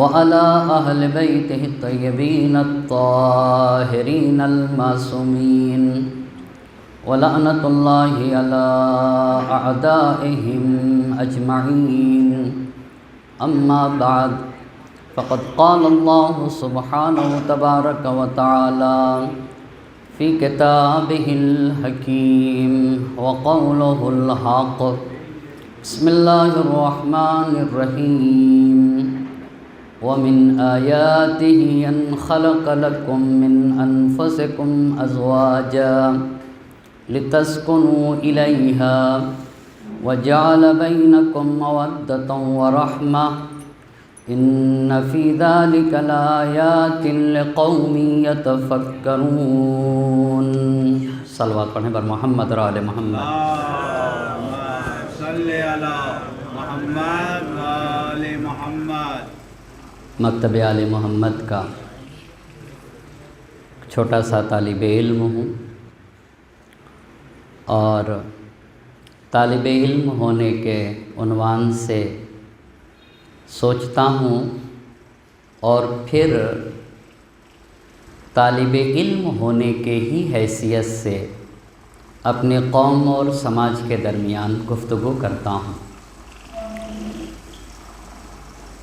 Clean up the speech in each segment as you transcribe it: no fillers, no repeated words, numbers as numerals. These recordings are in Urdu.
وعلى أهل بيته الطيبين الطاهرين المعصومين ولعنة الله على أعدائهم أجمعين. أما بعد، فقد قال الله سبحانه تبارك وتعالى في كتابه الحكيم وقوله الحق. بسم الله الرحمن الرحيم. ومن آياته أن خلق لكم من أنفسكم أزواجا لتسكنوا إليها وجعل بينكم مودة ورحمة إن في ذلك لآيات لقوم يتفكرون. صلوات پڑھیں بر محمد اور آل محمد. صلی علی محمد و آل محمد. مکتب آل محمد کا چھوٹا سا طالب علم ہوں، اور طالب علم ہونے کے عنوان سے سوچتا ہوں اور پھر طالب علم ہونے کے ہی حیثیت سے اپنے قوم اور سماج کے درمیان گفتگو کرتا ہوں.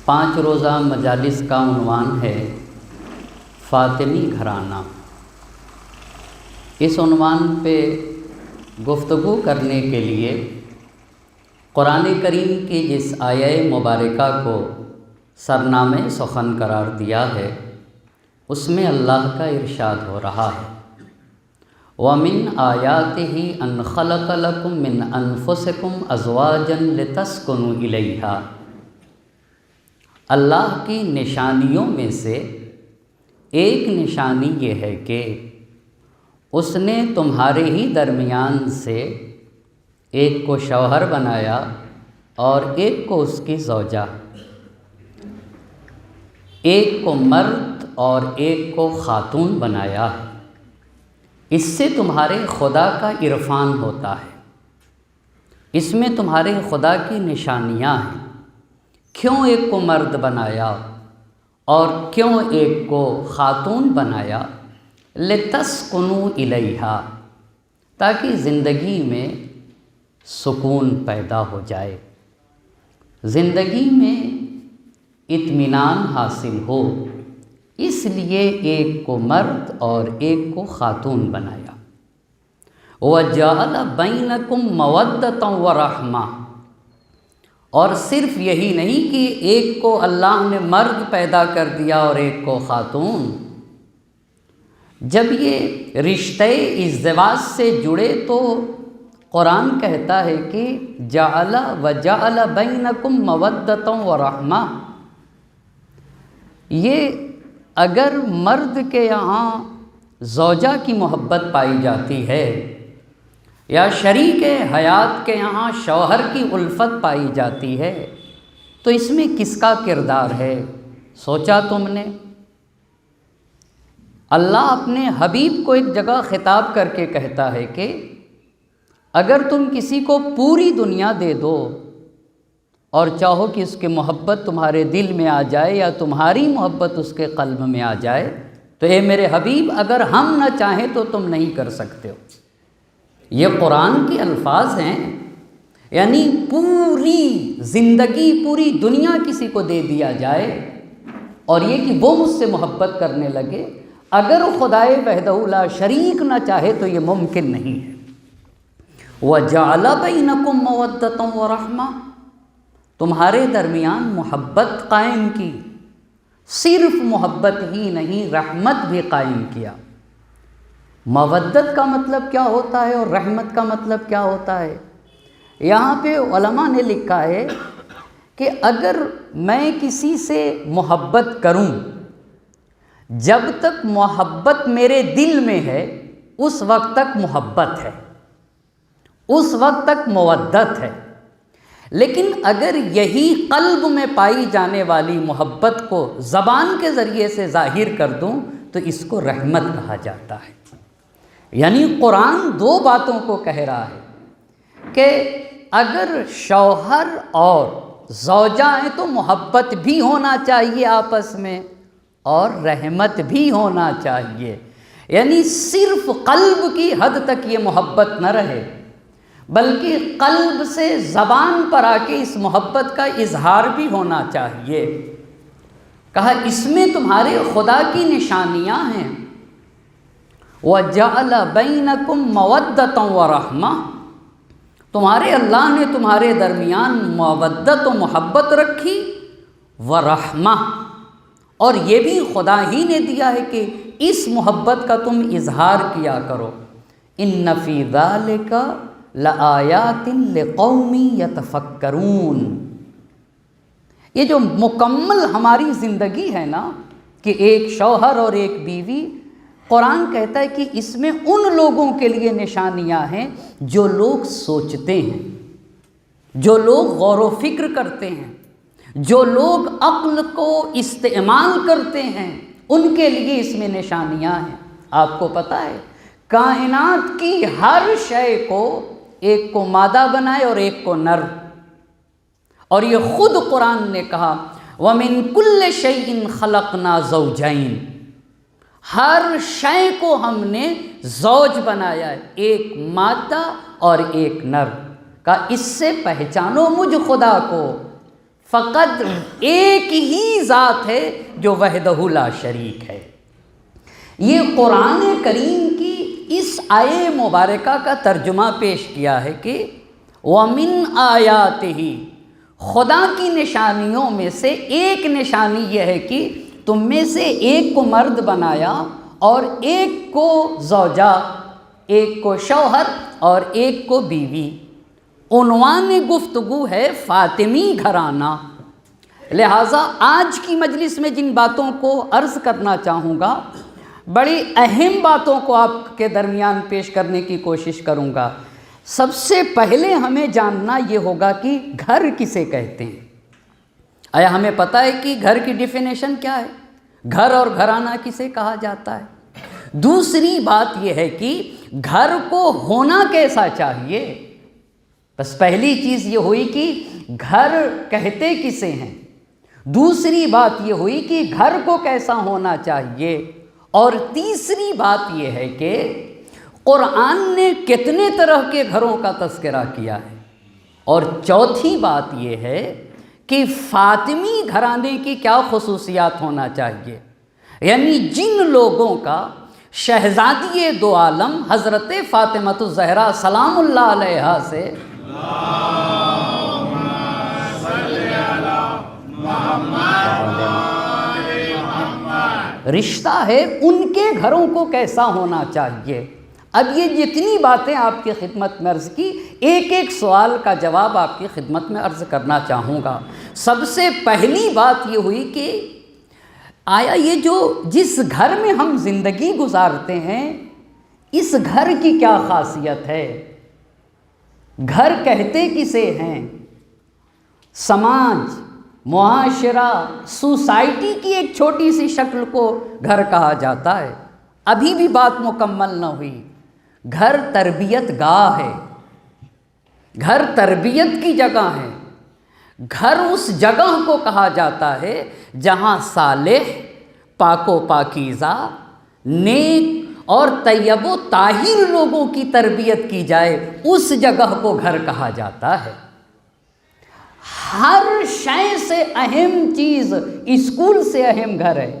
5 روزہ مجالس کا عنوان ہے فاطمی گھرانہ. اس عنوان پہ گفتگو کرنے کے لیے قرآن کریم کی جس آیہ مبارکہ کو سرنامہ سخن قرار دیا ہے، اس میں اللہ کا ارشاد ہو رہا ہے وَمِنْ آيَاتِهِ أَنْ خَلَقَ لَكُم مِّنْ أَنفُسِكُمْ أَزْوَاجًا لِتَسْكُنُوا إِلَيْهَا. اللہ کی نشانیوں میں سے ایک نشانی یہ ہے کہ اس نے تمہارے ہی درمیان سے ایک کو شوہر بنایا اور ایک کو اس کی زوجہ، ایک کو مرد اور ایک کو خاتون بنایا. اس سے تمہارے خدا کا عرفان ہوتا ہے، اس میں تمہارے خدا کی نشانیاں ہیں. کیوں ایک کو مرد بنایا اور کیوں ایک کو خاتون بنایا؟ لِتَسْكُنُوا إِلَيْهَا، تاکہ زندگی میں سکون پیدا ہو جائے، زندگی میں اطمینان حاصل ہو. اس لیے ایک کو مرد اور ایک کو خاتون بنایا. وَجَعَلَ بَيْنَكُمْ مَوَدَّةً وَرَحْمَةً. اور صرف یہی نہیں کہ ایک کو اللہ نے مرد پیدا کر دیا اور ایک کو خاتون. جب یہ رشتے ازدواج سے جڑے تو قرآن کہتا ہے کہ جعل وجعل بینکم مودۃ ورحمہ. یہ اگر مرد کے یہاں زوجہ کی محبت پائی جاتی ہے یا شریک حیات کے یہاں شوہر کی الفت پائی جاتی ہے، تو اس میں کس کا کردار ہے؟ سوچا تم نے؟ اللہ اپنے حبیب کو ایک جگہ خطاب کر کے کہتا ہے کہ اگر تم کسی کو پوری دنیا دے دو اور چاہو کہ اس کی محبت تمہارے دل میں آ جائے یا تمہاری محبت اس کے قلب میں آ جائے، تو اے میرے حبیب اگر ہم نہ چاہیں تو تم نہیں کر سکتے ہو. یہ قرآن کے الفاظ ہیں. یعنی پوری زندگی پوری دنیا کسی کو دے دیا جائے اور یہ کہ وہ مجھ سے محبت کرنے لگے، اگر خدائے وحدہ لا شریک نہ چاہے تو یہ ممکن نہیں ہے. وَجَعَلَ بَيْنَكُمْ مَوَدَّةً وَرَحْمَةً، تمہارے درمیان محبت قائم کی. صرف محبت ہی نہیں، رحمت بھی قائم کیا. مودت کا مطلب کیا ہوتا ہے اور رحمت کا مطلب کیا ہوتا ہے؟ یہاں پہ علماء نے لکھا ہے کہ اگر میں کسی سے محبت کروں، جب تک محبت میرے دل میں ہے اس وقت تک محبت ہے، اس وقت تک مودت ہے. لیکن اگر یہی قلب میں پائی جانے والی محبت کو زبان کے ذریعے سے ظاہر کر دوں تو اس کو رحمت کہا جاتا ہے. یعنی قرآن 2 باتوں کو کہہ رہا ہے کہ اگر شوہر اور زوجہ ہیں تو محبت بھی ہونا چاہیے آپس میں اور رحمت بھی ہونا چاہیے، یعنی صرف قلب کی حد تک یہ محبت نہ رہے بلکہ قلب سے زبان پر آ کے اس محبت کا اظہار بھی ہونا چاہیے۔ کہا اس میں تمہارے خدا کی نشانیاں ہیں، وَجَعَلَ بَيْنَكُمْ مَوَدَّةً وَرَحْمَةً، تمہارے اللہ نے تمہارے درمیان مودت و محبت رکھی، ورحمہ، اور یہ بھی خدا ہی نے دیا ہے کہ اس محبت کا تم اظہار کیا کرو۔ إِنَّ فِي ذَلِكَ لَآيَاتٍ لِقَوْمٍ يَتَفَكَّرُونَ۔ یہ جو مکمل ہماری زندگی ہے نا کہ ایک شوہر اور ایک بیوی، قرآن کہتا ہے کہ اس میں ان لوگوں کے لیے نشانیاں ہیں جو لوگ سوچتے ہیں، جو لوگ غور و فکر کرتے ہیں، جو لوگ عقل کو استعمال کرتے ہیں، ان کے لیے اس میں نشانیاں ہیں۔ آپ کو پتہ ہے کائنات کی ہر شے کو ایک کو مادہ بنائے اور ایک کو نر، اور یہ خود قرآن نے کہا وَمِن كُلِّ شَيْءٍ خَلَقْنَا زَوْجَيْن، ہر شے کو ہم نے زوج بنایا ہے، ایک مادہ اور ایک نر۔ کہا اس سے پہچانو مجھ خدا کو، فقط ایک ہی ذات ہے جو وحدہ لا شریک ہے۔ یہ قرآن کریم کی اس آیے مبارکہ کا ترجمہ پیش کیا ہے کہ وَمِنْ آیَاتِهِ، خدا کی نشانیوں میں سے ایک نشانی یہ ہے کہ تم میں سے ایک کو مرد بنایا اور ایک کو زوجہ، ایک کو شوہر اور ایک کو بیوی۔ عنوان گفتگو ہے فاطمی گھرانہ، لہٰذا آج کی مجلس میں جن باتوں کو عرض کرنا چاہوں گا، بڑی اہم باتوں کو آپ کے درمیان پیش کرنے کی کوشش کروں گا۔ سب سے پہلے ہمیں جاننا یہ ہوگا کہ گھر کسے کہتے ہیں۔ آیا ہمیں پتہ ہے کہ گھر کی ڈیفینیشن کیا ہے؟ گھر اور گھرانہ کسے کہا جاتا ہے؟ دوسری بات یہ ہے کہ گھر کو ہونا کیسا چاہیے؟ بس پہلی چیز یہ ہوئی کہ گھر کہتے کسے ہیں، دوسری بات یہ ہوئی کہ گھر کو کیسا ہونا چاہیے، اور تیسری بات یہ ہے کہ قرآن نے کتنے طرح کے گھروں کا تذکرہ کیا ہے، اور چوتھی بات یہ ہے کہ فاطمی گھرانے کی کیا خصوصیات ہونا چاہیے، یعنی جن لوگوں کا شہزادی دو عالم حضرت فاطمہ الزہرا سلام اللہ علیہا سے رشتہ ہے، ان کے گھروں کو کیسا ہونا چاہیے۔ اب یہ جتنی باتیں آپ کی خدمت میں عرض کی، ایک ایک سوال کا جواب آپ کی خدمت میں عرض کرنا چاہوں گا۔ سب سے پہلی بات یہ ہوئی کہ آیا یہ جو جس گھر میں ہم زندگی گزارتے ہیں، اس گھر کی کیا خاصیت ہے؟ گھر کہتے کسے ہیں؟ سماج، معاشرہ، سوسائٹی کی ایک چھوٹی سی شکل کو گھر کہا جاتا ہے۔ ابھی بھی بات مکمل نہ ہوئی۔ گھر تربیت گاہ ہے، گھر تربیت کی جگہ ہے، گھر اس جگہ کو کہا جاتا ہے جہاں صالح، پاک و پاکیزہ، نیک اور طیب و طاہر لوگوں کی تربیت کی جائے، اس جگہ کو گھر کہا جاتا ہے۔ ہر شے سے اہم چیز اسکول سے اہم گھر ہے،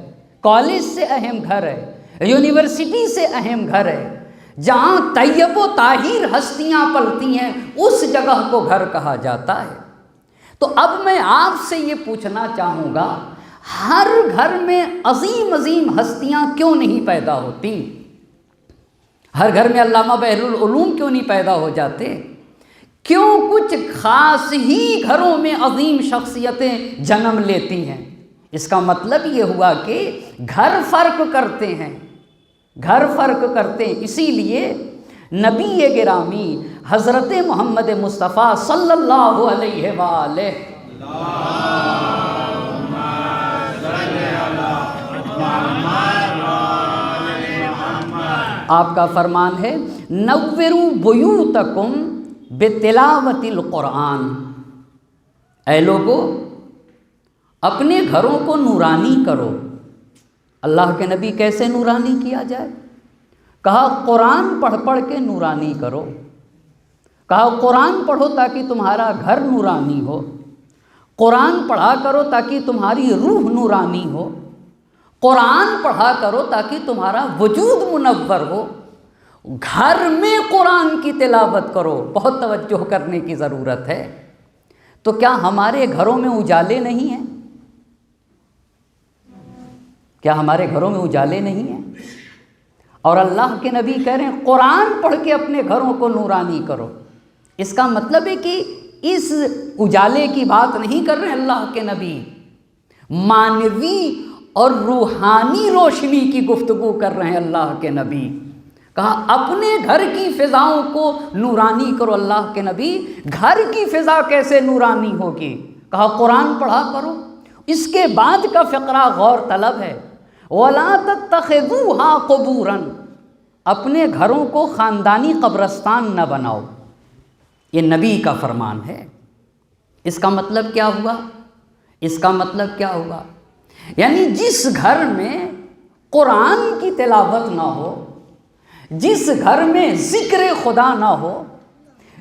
کالج سے اہم گھر ہے، یونیورسٹی سے اہم گھر ہے، جہاں طیب و طاہر ہستیاں پلتی ہیں، اس جگہ کو گھر کہا جاتا ہے۔ تو اب میں آپ سے یہ پوچھنا چاہوں گا، ہر گھر میں عظیم عظیم ہستیاں کیوں نہیں پیدا ہوتی؟ ہر گھر میں علامہ بحر العلوم کیوں نہیں پیدا ہو جاتے؟ کیوں کچھ خاص ہی گھروں میں عظیم شخصیتیں جنم لیتی ہیں؟ اس کا مطلب یہ ہوا کہ گھر فرق کرتے ہیں، گھر فرق کرتے ہیں۔ اسی لیے نبی گرامی حضرت محمد مصطفیٰ صلی اللہ علیہ وآلہ آپ کا فرمان ہے نوروا بیوتکم بتلاوت القرآن، اے لوگو اپنے گھروں کو نورانی کرو۔ اللہ کے نبی کیسے نورانی کیا جائے؟ کہا قرآن پڑھ پڑھ کے نورانی کرو۔ کہا قرآن پڑھو تاکہ تمہارا گھر نورانی ہو، قرآن پڑھا کرو تاکہ تمہاری روح نورانی ہو، قرآن پڑھا کرو تاکہ تمہارا وجود منور ہو۔ گھر میں قرآن کی تلاوت کرو۔ بہت توجہ کرنے کی ضرورت ہے۔ تو کیا ہمارے گھروں میں اجالے نہیں ہیں؟ کیا ہمارے گھروں میں اجالے نہیں ہیں؟ اور اللہ کے نبی کہہ رہے ہیں قرآن پڑھ کے اپنے گھروں کو نورانی کرو۔ اس کا مطلب ہے کہ اس اجالے کی بات نہیں کر رہے اللہ کے نبی، معنوی اور روحانی روشنی کی گفتگو کر رہے ہیں اللہ کے نبی۔ کہا اپنے گھر کی فضاؤں کو نورانی کرو۔ اللہ کے نبی گھر کی فضا کیسے نورانی ہوگی؟ کہا قرآن پڑھا کرو۔ اس کے بعد کا فقرہ غور طلب ہے، وَلَا تَتَّخِذُوهَا قُبُورًا، اپنے گھروں کو خاندانی قبرستان نہ بناؤ۔ یہ نبی کا فرمان ہے۔ اس کا مطلب کیا ہوا؟ اس کا مطلب کیا ہوا؟ یعنی جس گھر میں قرآن کی تلاوت نہ ہو، جس گھر میں ذکر خدا نہ ہو،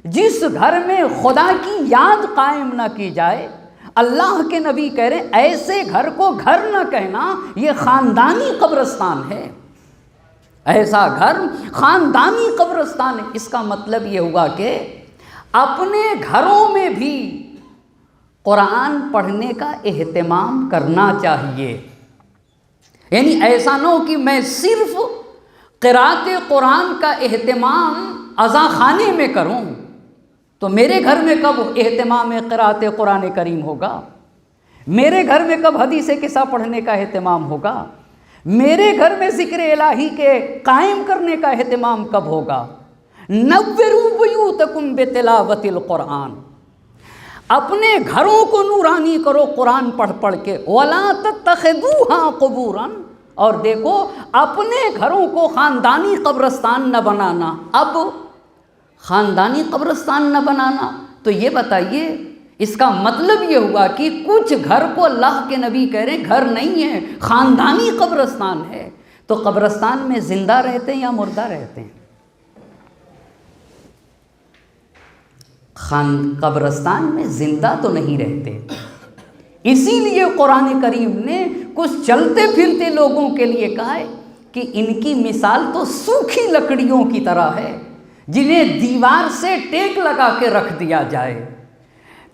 جس گھر میں خدا کی یاد قائم نہ کی جائے، اللہ کے نبی کہہ رہے ہیں ایسے گھر کو گھر نہ کہنا، یہ خاندانی قبرستان ہے۔ ایسا گھر خاندانی قبرستان ہے۔ اس کا مطلب یہ ہوا کہ اپنے گھروں میں بھی قرآن پڑھنے کا اہتمام کرنا چاہیے۔ یعنی ایسا نہ ہو کہ میں صرف قرأت قرآن کا اہتمام عزا خانے میں کروں، تو میرے گھر میں کب اہتمام قرأت قرآن کریم ہوگا؟ میرے گھر میں کب حدیث قصہ پڑھنے کا اہتمام ہوگا؟ میرے گھر میں ذکر الہی کے قائم کرنے کا اہتمام کب ہوگا؟ نوّروا بیوتکم بتلاوت القرآن، اپنے گھروں کو نورانی کرو قرآن پڑھ پڑھ کے۔ وَلَا تَتَّخِذُوهَا قُبُورًا، اور دیکھو اپنے گھروں کو خاندانی قبرستان نہ بنانا۔ اب خاندانی قبرستان نہ بنانا، تو یہ بتائیے اس کا مطلب یہ ہوا کہ کچھ گھر کو اللہ کے نبی کہہ رہے ہیں گھر نہیں ہے، خاندانی قبرستان ہے۔ تو قبرستان میں زندہ رہتے ہیں یا مردہ رہتے ہیں؟ قبرستان میں زندہ تو نہیں رہتے۔ اسی لیے قرآن کریم نے کچھ چلتے پھرتے لوگوں کے لیے کہا ہے کہ ان کی مثال تو سوکھی لکڑیوں کی طرح ہے جنہیں دیوار سے ٹیک لگا کے رکھ دیا جائے۔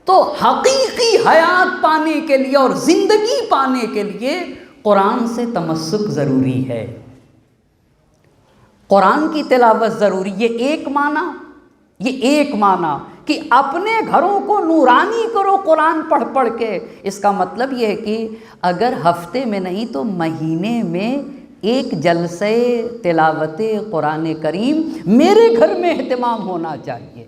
تو حقیقی حیات پانے کے لیے اور زندگی پانے کے لیے قرآن سے تمسک ضروری ہے، قرآن کی تلاوت ضروری۔ یہ ایک معنی کہ اپنے گھروں کو نورانی کرو قرآن پڑھ پڑھ کے۔ اس کا مطلب یہ ہے کہ اگر ہفتے میں نہیں تو مہینے میں ایک جلسے تلاوت قرآن کریم میرے گھر میں اہتمام ہونا چاہیے،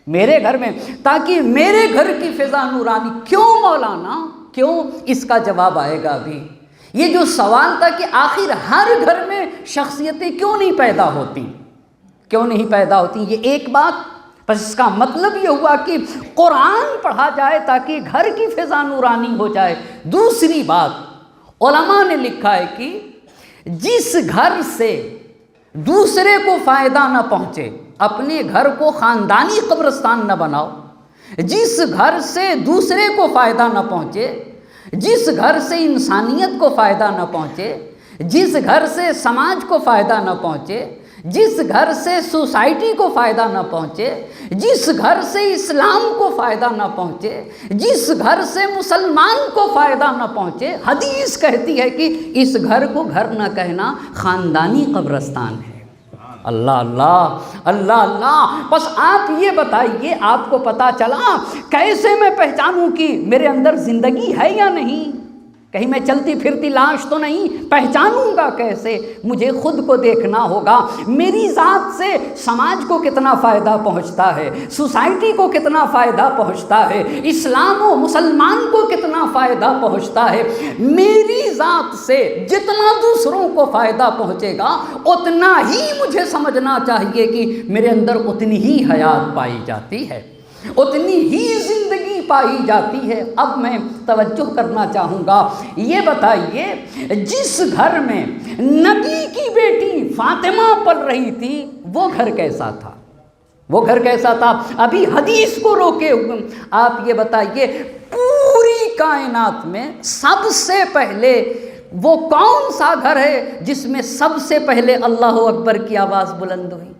میرے گھر میں، تاکہ میرے گھر کی فضا نورانی۔ کیوں مولانا کیوں؟ اس کا جواب آئے گا ابھی۔ یہ جو سوال تھا کہ آخر ہر گھر میں شخصیتیں کیوں نہیں پیدا ہوتی، کیوں نہیں پیدا ہوتی، یہ ایک بات۔ بس اس کا مطلب یہ ہوا کہ قرآن پڑھا جائے تاکہ گھر کی فضا نورانی ہو جائے۔ دوسری بات، علماء نے لکھا ہے کہ جس گھر سے دوسرے کو فائدہ نہ پہنچے، اپنے گھر کو خاندانی قبرستان نہ بناؤ۔ جس گھر سے دوسرے کو فائدہ نہ پہنچے، جس گھر سے انسانیت کو فائدہ نہ پہنچے، جس گھر سے سماج کو فائدہ نہ پہنچے، جس گھر سے سوسائٹی کو فائدہ نہ پہنچے، جس گھر سے اسلام کو فائدہ نہ پہنچے، جس گھر سے مسلمان کو فائدہ نہ پہنچے، حدیث کہتی ہے کہ اس گھر کو گھر نہ کہنا خاندانی قبرستان ہے۔ اللہ اللہ اللہ اللہ۔ بس آپ یہ بتائیے، آپ کو پتہ چلا کیسے میں پہچانوں کہ میرے اندر زندگی ہے یا نہیں؟ کہیں میں چلتی پھرتی لاش تو نہیں؟ پہچانوں گا کیسے؟ مجھے خود کو دیکھنا ہوگا، میری ذات سے سماج کو کتنا فائدہ پہنچتا ہے، سوسائٹی کو کتنا فائدہ پہنچتا ہے، اسلام و مسلمان کو کتنا فائدہ پہنچتا ہے۔ میری ذات سے جتنا دوسروں کو فائدہ پہنچے گا اتنا ہی مجھے سمجھنا چاہیے کہ میرے اندر اتنی ہی حیات پائی جاتی ہے، اتنی ہی زندگی پائی جاتی ہے۔ اب میں توجہ کرنا چاہوں گا، یہ بتائیے جس گھر میں نبی کی بیٹی فاطمہ پل رہی تھی وہ گھر کیسا تھا؟ وہ گھر کیسا تھا؟ ابھی حدیث کو روکے ہوئے آپ یہ بتائیے پوری کائنات میں سب سے پہلے وہ کون سا گھر ہے جس میں سب سے پہلے اللہ اکبر کی آواز بلند ہوئی؟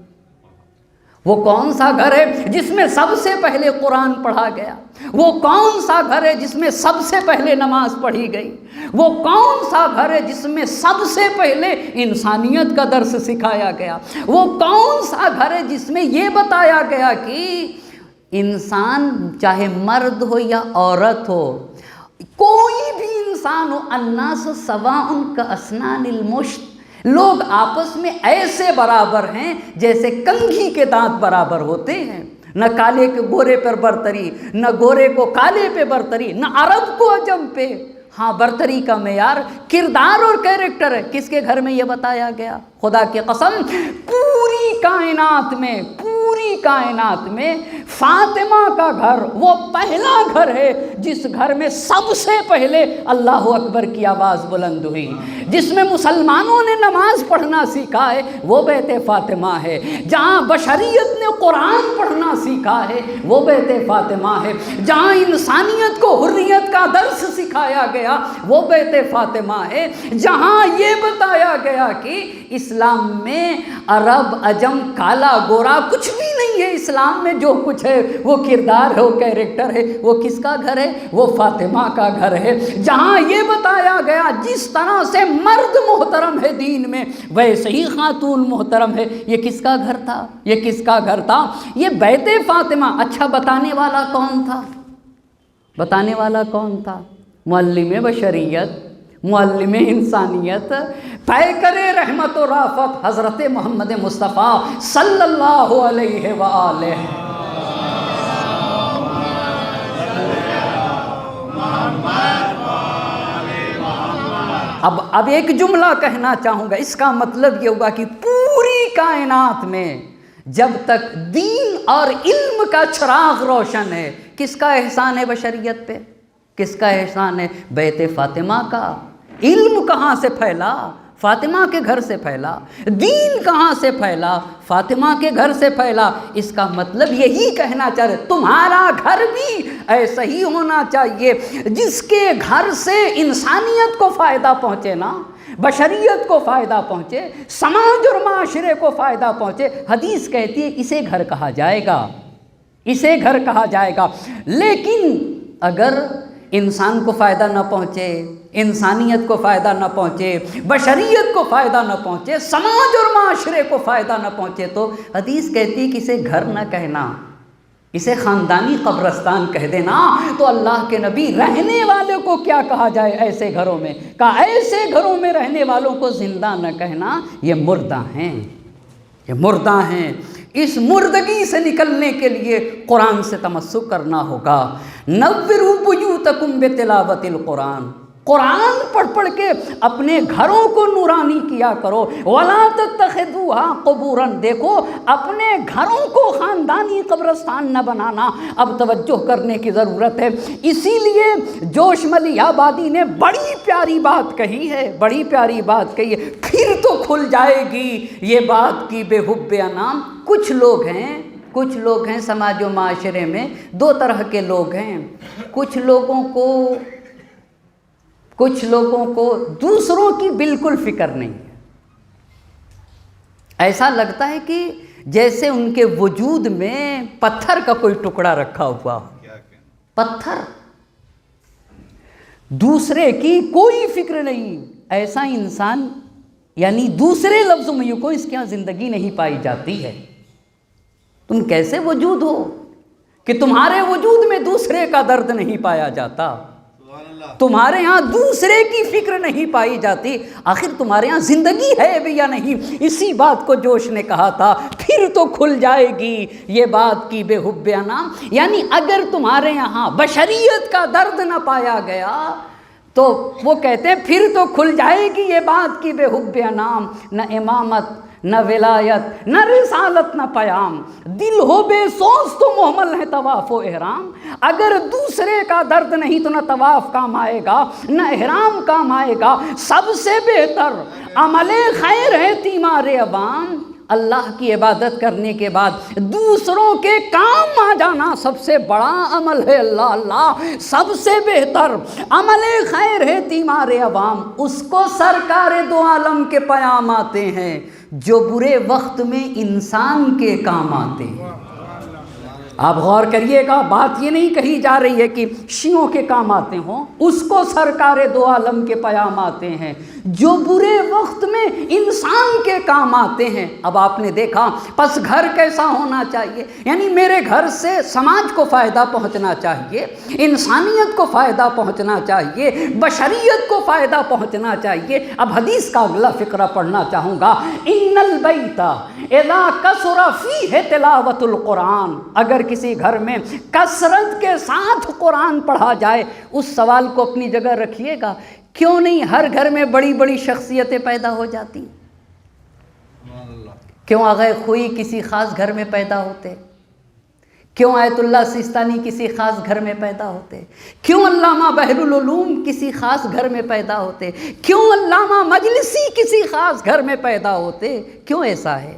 وہ کون سا گھر ہے جس میں سب سے پہلے قرآن پڑھا گیا؟ وہ کون سا گھر ہے جس میں سب سے پہلے نماز پڑھی گئی؟ وہ کون سا گھر ہے جس میں سب سے پہلے انسانیت کا درس سکھایا گیا؟ وہ کون سا گھر ہے جس میں یہ بتایا گیا کہ انسان چاہے مرد ہو یا عورت ہو، کوئی بھی انسان ہو، الناس سواء کاسنان المشط، لوگ آپس میں ایسے برابر ہیں جیسے کنگھی کے دانت برابر ہوتے ہیں۔ نہ کالے کے گورے پر برتری، نہ گورے کو کالے پہ برتری، نہ عرب کو عجم پہ۔ ہاں، برتری کا معیار کردار اور کیریکٹر ہے۔ کس کے گھر میں یہ بتایا گیا؟ خدا کی قسم پوری کائنات میں فاطمہ کا گھر وہ پہلا گھر ہے جس گھر میں سب سے پہلے اللہ اکبر کی آواز بلند ہوئی، جس میں مسلمانوں نے نماز پڑھنا سیکھا ہے وہ بیت فاطمہ ہے، جہاں بشریت نے قرآن پڑھنا سیکھا ہے وہ بیت فاطمہ ہے، جہاں انسانیت کو حریت کا درس سکھایا گیا وہ بیت فاطمہ ہے، جہاں یہ بتایا گیا کہ اسلام میں عرب عجم کالا گورا کچھ بھی نہیں ہے، اسلام میں جو کچھ ہے وہ کردار ہے، وہ کیریکٹر ہے۔ وہ کس کا گھر ہے؟ وہ فاطمہ کا گھر ہے، جہاں یہ بتایا گیا جس طرح سے مرد محترم ہے دین میں ویسے ہی خاتون محترم ہے۔ یہ کس کا گھر تھا؟ یہ کس کا گھر تھا؟ یہ بیت فاطمہ۔ اچھا، بتانے والا کون تھا؟ بتانے والا کون تھا؟ معلم بشریت، معلم انسانیت، پیکر رحمت و رافت حضرت محمد مصطفیٰ صلی اللہ علیہ وآلہ۔ اب ایک جملہ کہنا چاہوں گا، اس کا مطلب یہ ہوگا کہ پوری کائنات میں جب تک دین اور علم کا چراغ روشن ہے، کس کا احسان ہے بشریت پہ؟ کس کا احسان ہے؟ بیت فاطمہ کا۔ علم کہاں سے پھیلا؟ فاطمہ کے گھر سے پھیلا۔ دین کہاں سے پھیلا؟ فاطمہ کے گھر سے پھیلا۔ اس کا مطلب یہی کہنا چاہ رہے تمہارا گھر بھی ایسا ہی ہونا چاہیے جس کے گھر سے انسانیت کو فائدہ پہنچے نا، بشریت کو فائدہ پہنچے، سماج اور معاشرے کو فائدہ پہنچے۔ حدیث کہتی ہے اسے گھر کہا جائے گا، اسے گھر کہا جائے گا۔ لیکن اگر انسان کو فائدہ نہ پہنچے، انسانیت کو فائدہ نہ پہنچے، بشریت کو فائدہ نہ پہنچے، سماج اور معاشرے کو فائدہ نہ پہنچے، تو حدیث کہتی ہے کہ اسے گھر نہ کہنا، اسے خاندانی قبرستان کہہ دینا۔ تو اللہ کے نبی رہنے والے کو کیا کہا جائے ایسے گھروں میں؟ کہا ایسے گھروں میں رہنے والوں کو زندہ نہ کہنا، یہ مردہ ہیں، یہ مردہ ہیں۔ اس مردگی سے نکلنے کے لیے قرآن سے تمسک کرنا ہوگا۔ نوروا بیوتکم بتلاوت القرآن، قرآن پڑھ کے اپنے گھروں کو نورانی کیا کرو۔ ولا تتخذوها قبورا، دیکھو اپنے گھروں کو خاندانی قبرستان نہ بنانا۔ اب توجہ کرنے کی ضرورت ہے، اسی لیے جوش ملی آبادی نے بڑی پیاری بات کہی ہے، بڑی پیاری بات کہی ہے، پھر تو کھل جائے گی یہ بات کی بے حب انام۔ کچھ لوگ ہیں سماج و معاشرے میں دو طرح کے لوگ ہیں۔ کچھ لوگوں کو دوسروں کی بالکل فکر نہیں ہے، ایسا لگتا ہے کہ جیسے ان کے وجود میں پتھر کا کوئی ٹکڑا رکھا ہوا ہو، پتھر، دوسرے کی کوئی فکر نہیں۔ ایسا انسان یعنی دوسرے لفظوں میں یوں کو اس کے یہاں زندگی نہیں پائی جاتی ہے۔ تم کیسے وجود ہو کہ تمہارے وجود میں دوسرے کا درد نہیں پایا جاتا، تمہارے ہاں دوسرے کی فکر نہیں پائی جاتی، آخر تمہارے ہاں زندگی ہے بھی یا نہیں؟ اسی بات کو جوش نے کہا تھا، پھر تو کھل جائے گی یہ بات کی بے حب انام۔ یعنی اگر تمہارے یہاں بشریت کا درد نہ پایا گیا تو وہ کہتے ہیں پھر تو کھل جائے گی یہ بات کی بے حب انام۔ نہ امامت، نہ ولایت نہ رسالت نہ پیام، دل ہو بے سوز تو محمل ہے طواف و احرام۔ اگر دوسرے کا درد نہیں تو نہ طواف کام آئے گا نہ احرام کام آئے گا، سب سے بہتر عمل خیر ہے تیمار عوام۔ اللہ کی عبادت کرنے کے بعد دوسروں کے کام آ جانا سب سے بڑا عمل ہے۔ اللہ اللہ، سب سے بہتر عمل خیر ہے تیمار عوام، اس کو سرکار دو عالم کے پیام آتے ہیں جو برے وقت میں انسان کے کام آتے ہیں۔ آپ غور کریے گا، بات یہ نہیں کہی جا رہی ہے کہ شیعوں کے کام آتے ہوں، اس کو سرکار دو عالم کے پیام آتے ہیں جو برے وقت میں انسان کے کام آتے ہیں۔ اب آپ نے دیکھا، پس گھر کیسا ہونا چاہیے؟ یعنی میرے گھر سے سماج کو فائدہ پہنچنا چاہیے، انسانیت کو فائدہ پہنچنا چاہیے، بشریت کو فائدہ پہنچنا چاہیے۔ اب حدیث کا اگلا فقرہ پڑھنا چاہوں گا، ان البیت اذا کثر فیہ تلاوت القرآن، اگر کسی گھر میں کثرت کے ساتھ قرآن پڑھا جائے، اس سوال کو اپنی جگہ رکھیے گا، کیوں نہیں ہر گھر میں بڑی بڑی شخصیتیں پیدا ہو جاتی؟ کیوں آغا خوئی کسی خاص گھر میں پیدا ہوتے؟ کیوں آیت اللہ سیستانی کسی خاص گھر میں پیدا ہوتے؟ کیوں علامہ بحر العلوم کسی خاص گھر میں پیدا ہوتے؟ کیوں علامہ مجلسی کسی خاص گھر میں پیدا ہوتے؟ کیوں ایسا ہے؟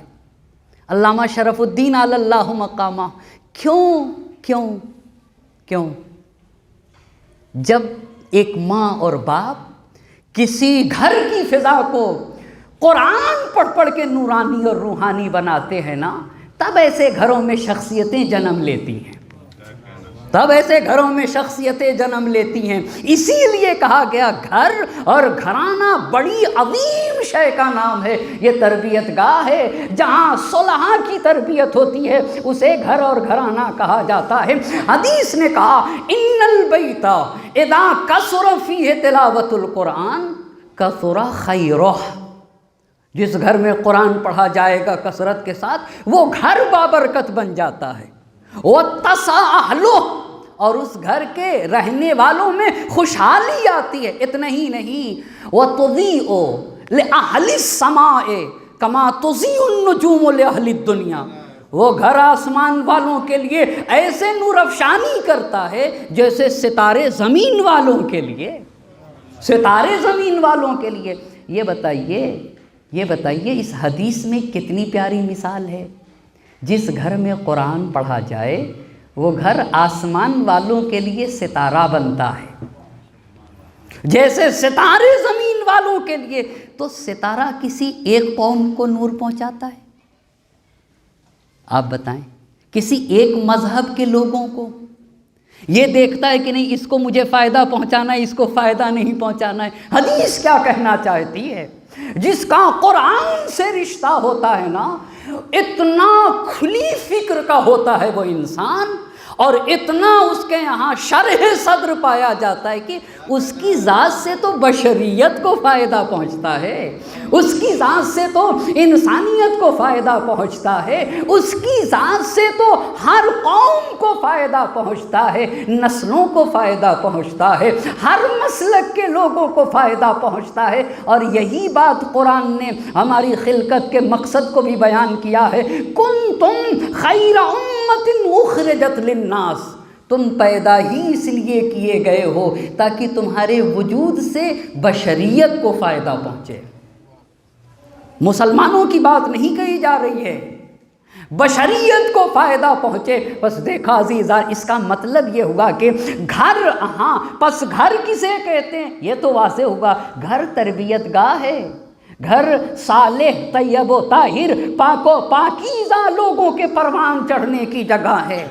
علامہ شرف الدین علی اللہ مقامہ، کیوں کیوں کیوں؟ جب ایک ماں اور باپ کسی گھر کی فضا کو قرآن پڑھ پڑھ کے نورانی اور روحانی بناتے ہیں نا، تب ایسے گھروں میں شخصیتیں جنم لیتی ہیں، تب ایسے گھروں میں شخصیتیں جنم لیتی ہیں۔ اسی لیے کہا گیا گھر اور گھرانہ بڑی عظیم شے کا نام ہے، یہ تربیت گاہ ہے، جہاں صلحاء کی تربیت ہوتی ہے اسے گھر اور گھرانہ کہا جاتا ہے۔ حدیث نے کہا ان البیت اذا کثر فیہ تلاوت القرآن کثر خیرہ، جس گھر میں قرآن پڑھا جائے گا کثرت کے ساتھ، وہ گھر بابرکت بن جاتا ہے۔ وَاتَّسَعَ أَهْلُهُ، اور اس گھر کے رہنے والوں میں خوشحالی آتی ہے۔ اتنا ہی نہیں، وَتُضِيءُ لِأَهْلِ السَّمَاءِ كَمَا تُضِيءُ النُّجُومُ لِأَهْلِ الدُّنْيَا، وہ گھر آسمان والوں کے لیے ایسے نور افشانی کرتا ہے جیسے ستارے زمین والوں کے لیے، ستارے زمین والوں کے لیے۔ یہ بتائیے اس حدیث میں کتنی پیاری مثال ہے۔ جس گھر میں قرآن پڑھا جائے وہ گھر آسمان والوں کے لیے ستارہ بنتا ہے، جیسے ستارے زمین والوں کے لیے۔ تو ستارہ کسی ایک قوم کو نور پہنچاتا ہے؟ آپ بتائیں، کسی ایک مذہب کے لوگوں کو یہ دیکھتا ہے کہ نہیں اس کو مجھے فائدہ پہنچانا ہے، اس کو فائدہ نہیں پہنچانا ہے؟ حدیث کیا کہنا چاہتی ہے؟ جس کا قرآن سے رشتہ ہوتا ہے نا، اتنا کھلی فکر کا ہوتا ہے وہ انسان، اور اتنا اس کے یہاں شرح صدر پایا جاتا ہے کہ اس کی ذات سے تو بشریت کو فائدہ پہنچتا ہے، اس کی ذات سے تو انسانیت کو فائدہ پہنچتا ہے، اس کی ذات سے تو ہر قوم کو فائدہ پہنچتا ہے، نسلوں کو فائدہ پہنچتا ہے، ہر مسلک کے لوگوں کو فائدہ پہنچتا ہے۔ اور یہی بات قرآن نے ہماری خلقت کے مقصد کو بھی بیان کیا ہے، کنتم خیر امت اخرجت للناس، تم پیدا ہی اس لیے کیے گئے ہو تاکہ تمہارے وجود سے بشریت کو فائدہ پہنچے۔ مسلمانوں کی بات نہیں کہی جا رہی ہے، بشریت کو فائدہ پہنچے۔ بس دیکھا عزیزان، اس کا مطلب یہ ہوا کہ گھر، ہاں پس گھر کسے کہتے ہیں یہ تو واضح ہوگا، گھر تربیت گاہ ہے، گھر صالح طیب و طاہر پاک و پاکیزہ لوگوں کے پروان چڑھنے کی جگہ ہے۔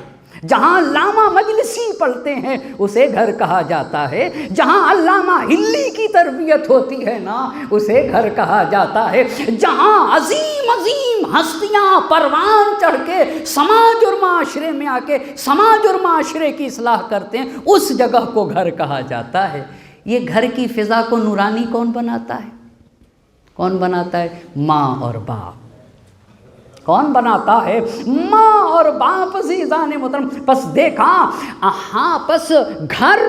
جہاں علامہ مجلسی پڑھتے ہیں اسے گھر کہا جاتا ہے، جہاں علامہ ہلی کی تربیت ہوتی ہے نا اسے گھر کہا جاتا ہے، جہاں عظیم عظیم ہستیاں پروان چڑھ کے سماج اور معاشرے میں آ کے سماج اور معاشرے کی اصلاح کرتے ہیں اس جگہ کو گھر کہا جاتا ہے۔ یہ گھر کی فضا کو نورانی کون بناتا ہے؟ کون بناتا ہے؟ ماں اور باپ۔ کون بناتا ہے؟ ماں اور باپ۔ عزیزان محترم، پس دیکھا، ہاں پس گھر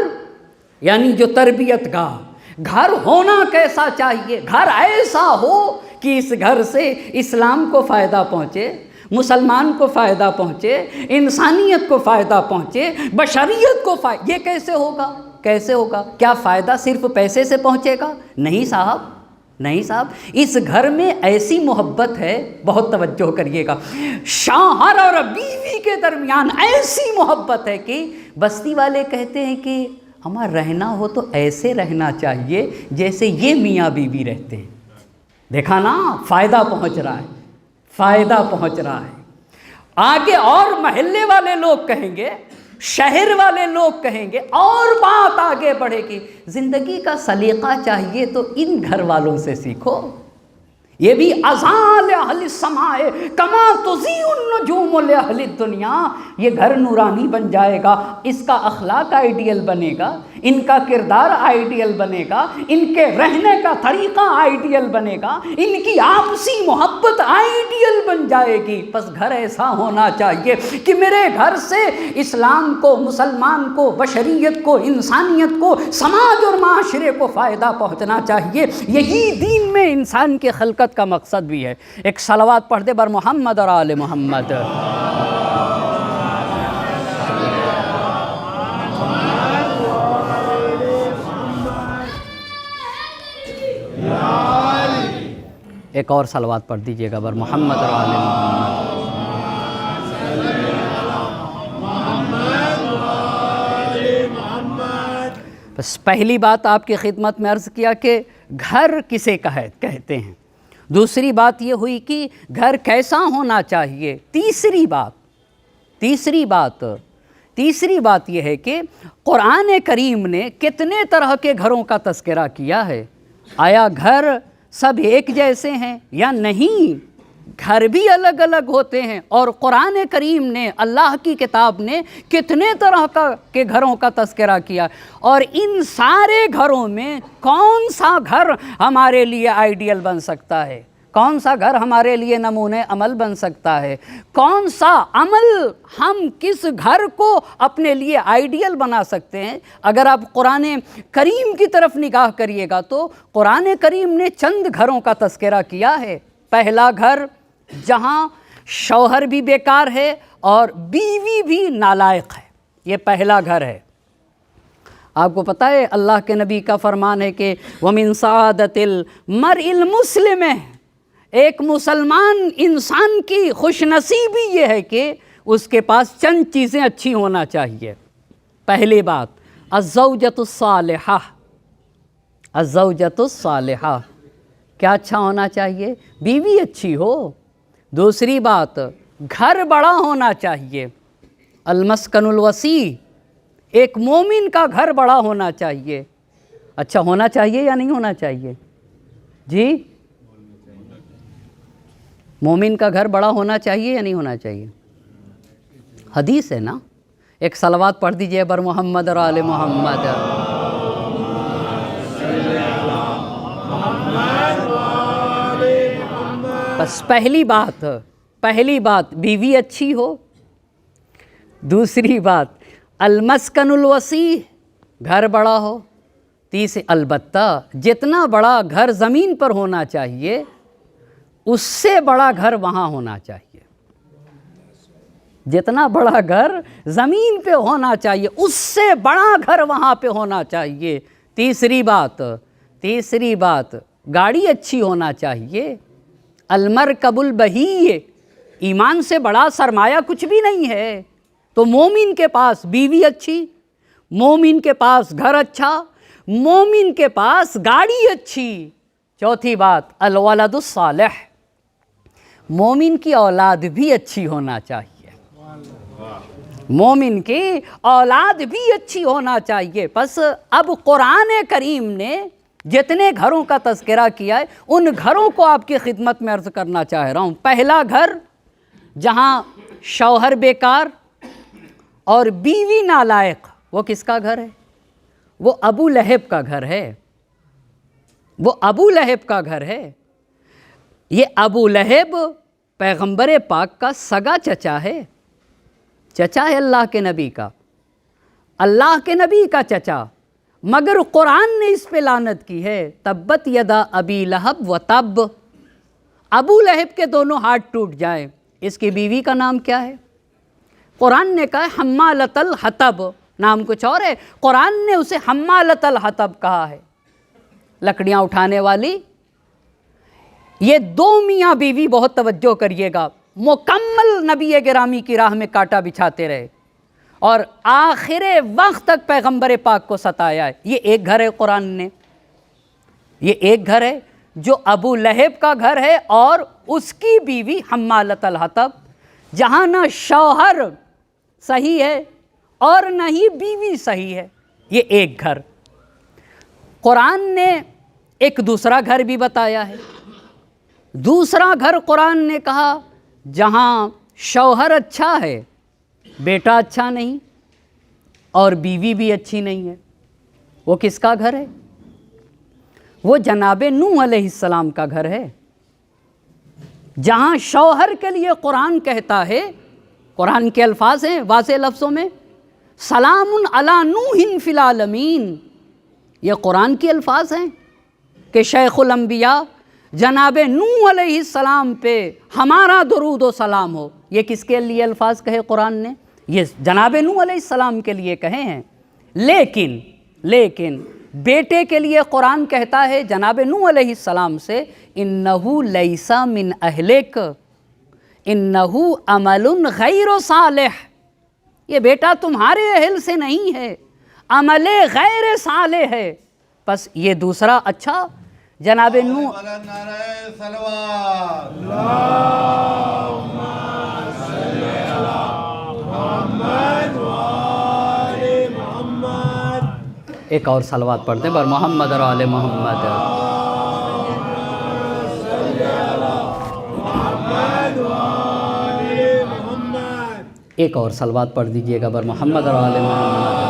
یعنی جو تربیت گاہ، گھر ہونا کیسا چاہیے؟ گھر ایسا ہو کہ اس گھر سے اسلام کو فائدہ پہنچے، مسلمان کو فائدہ پہنچے، انسانیت کو فائدہ پہنچے، بشریت کو فائدہ. یہ کیسے ہوگا؟ کیسے ہوگا؟ کیا فائدہ صرف پیسے سے پہنچے گا؟ نہیں صاحب، نہیں صاحب. اس گھر میں ایسی محبت ہے، بہت توجہ کریے گا، شوہر اور بیوی کے درمیان ایسی محبت ہے کہ بستی والے کہتے ہیں کہ ہمارا رہنا ہو تو ایسے رہنا چاہیے جیسے یہ میاں بیوی رہتے ہیں. دیکھا نا، فائدہ پہنچ رہا ہے، فائدہ پہنچ رہا ہے. آگے اور محلے والے لوگ کہیں گے، شہر والے لوگ کہیں گے، اور بات آگے بڑھے گی. زندگی کا سلیقہ چاہیے تو ان گھر والوں سے سیکھو. یہ بھی اذان لأہل السماء کما تضیء النجوم لأہل الدنیا. یہ گھر نورانی بن جائے گا، اس کا اخلاق آئیڈیل بنے گا، ان کا کردار آئیڈیل بنے گا، ان کے رہنے کا طریقہ آئیڈیل بنے گا، ان کی آپسی محبت آئیڈیل بن جائے گی. بس گھر ایسا ہونا چاہیے کہ میرے گھر سے اسلام کو، مسلمان کو، بشریت کو، انسانیت کو، سماج اور معاشرے کو فائدہ پہنچنا چاہیے. یہی دین میں انسان کے خلقت کا مقصد بھی ہے. ایک صلوات پڑھ دے بر محمد اور آل محمد. ایک اور صلوات پڑھ دیجئے گا بر محمد اور آل محمد. بس پہلی بات آپ کی خدمت میں عرض کیا کہ گھر کسے کہتے ہیں. دوسری بات یہ ہوئی کہ گھر کیسا ہونا چاہیے. تیسری بات یہ ہے کہ قرآن کریم نے کتنے طرح کے گھروں کا تذکرہ کیا ہے. آیا گھر سب ایک جیسے ہیں یا نہیں؟ گھر بھی الگ الگ ہوتے ہیں. اور قرآن کریم نے، اللہ کی کتاب نے کتنے طرح کے گھروں کا تذکرہ کیا. اور ان سارے گھروں میں کون سا گھر ہمارے لیے آئیڈیل بن سکتا ہے؟ کون سا گھر ہمارے لیے نمونہ عمل بن سکتا ہے؟ کون سا عمل ہم کس گھر کو اپنے لیے آئیڈیل بنا سکتے ہیں؟ اگر آپ قرآن کریم کی طرف نگاہ کریے گا تو قرآن کریم نے چند گھروں کا تذکرہ کیا ہے. پہلا گھر جہاں شوہر بھی بیکار ہے اور بیوی بھی نالائق ہے، یہ پہلا گھر ہے. آپ کو پتہ ہے اللہ کے نبی کا فرمان ہے کہ وَمِن سعادت المرء المسلم، ایک مسلمان انسان کی خوش نصیبی یہ ہے کہ اس کے پاس چند چیزیں اچھی ہونا چاہیے. پہلی بات الزوجۃ الصالحہ. الزوجۃ الصالحہ، کیا اچھا ہونا چاہیے؟ بیوی اچھی ہو. دوسری بات گھر بڑا ہونا چاہیے. المسکن الوسیع، ایک مومن کا گھر بڑا ہونا چاہیے. اچھا ہونا چاہیے یا نہیں ہونا چاہیے؟ جی، مومن کا گھر بڑا ہونا چاہیے یا نہیں ہونا چاہیے؟ حدیث ہے نا. ایک صلوات پڑھ دیجئے بر محمد اور آل محمد. بس پہلی بات بیوی اچھی ہو. دوسری بات المسکن الوسیع، گھر بڑا ہو. تیسری، البتہ جتنا بڑا گھر زمین پر ہونا چاہیے اس سے بڑا گھر وہاں ہونا چاہیے. جتنا بڑا گھر زمین پہ ہونا چاہیے اس سے بڑا گھر وہاں پہ ہونا چاہیے. تیسری بات گاڑی اچھی ہونا چاہیے. المرکب البہی، ایمان سے بڑا سرمایہ کچھ بھی نہیں ہے. تو مومن کے پاس بیوی اچھی، مومن کے پاس گھر اچھا، مومن کے پاس گاڑی اچھی. چوتھی بات الولد الصالح، مومن کی اولاد بھی اچھی ہونا چاہیے. مومن کی اولاد بھی اچھی ہونا چاہیے. بس اب قرآن کریم نے جتنے گھروں کا تذکرہ کیا ہے ان گھروں کو آپ کی خدمت میں عرض کرنا چاہ رہا ہوں. پہلا گھر جہاں شوہر بیکار اور بیوی نالائق، وہ کس کا گھر ہے؟ وہ ابو لہب کا گھر ہے. وہ ابو لہب کا گھر ہے. یہ ابو لہب پیغمبر پاک کا سگا چچا ہے. چچا ہے اللہ کے نبی کا، اللہ کے نبی کا چچا. مگر قرآن نے اس پہ لعنت کی ہے. تبت یدا ابی لہب و تب، ابو لہب کے دونوں ہاتھ ٹوٹ جائیں، اس کی بیوی کا نام کیا ہے؟ قرآن نے کہا حمالۃ الحطب، نام کچھ اور ہے، قرآن نے اسے حمالۃ الحطب کہا ہے، لکڑیاں اٹھانے والی۔ یہ دو میاں بیوی بہت توجہ کریے گا، مکمل نبی گرامی کی راہ میں کانٹا بچھاتے رہے اور آخر وقت تک پیغمبر پاک کو ستایا ہے۔ یہ ایک گھر ہے قرآن نے، یہ ایک گھر ہے جو ابو لہب کا گھر ہے اور اس کی بیوی حمالۃ الحطب، جہاں نہ شوہر صحیح ہے اور نہ ہی بیوی صحیح ہے، یہ ایک گھر۔ قرآن نے ایک دوسرا گھر بھی بتایا ہے، دوسرا گھر قرآن نے کہا جہاں شوہر اچھا ہے، بیٹا اچھا نہیں اور بیوی بھی اچھی نہیں ہے، وہ کس کا گھر ہے؟ وہ جناب نوح علیہ السلام کا گھر ہے، جہاں شوہر کے لیے قرآن کہتا ہے، قرآن کے الفاظ ہیں واضح لفظوں میں، سلام علی نوح فی العالمین، یہ قرآن کے الفاظ ہیں کہ شیخ الانبیاء جناب نوح علیہ السلام پہ ہمارا درود و سلام ہو۔ یہ کس کے لیے الفاظ کہے قرآن نے؟ یہ جناب نوح علیہ السلام کے لیے کہے ہیں، لیکن بیٹے کے لیے قرآن کہتا ہے جناب نوح علیہ السلام سے انہو لیس من اہلک انہو عمل غیر صالح، یہ بیٹا تمہارے اہل سے نہیں ہے، عمل غیر صالح ہے۔ پس یہ دوسرا اچھا جناب نوح ایک اور صلوات پڑھتے ہیں بر محمد اور آل محمد۔ ایک اور صلوات پڑھ دیجئے گا بر محمد اور آل محمد۔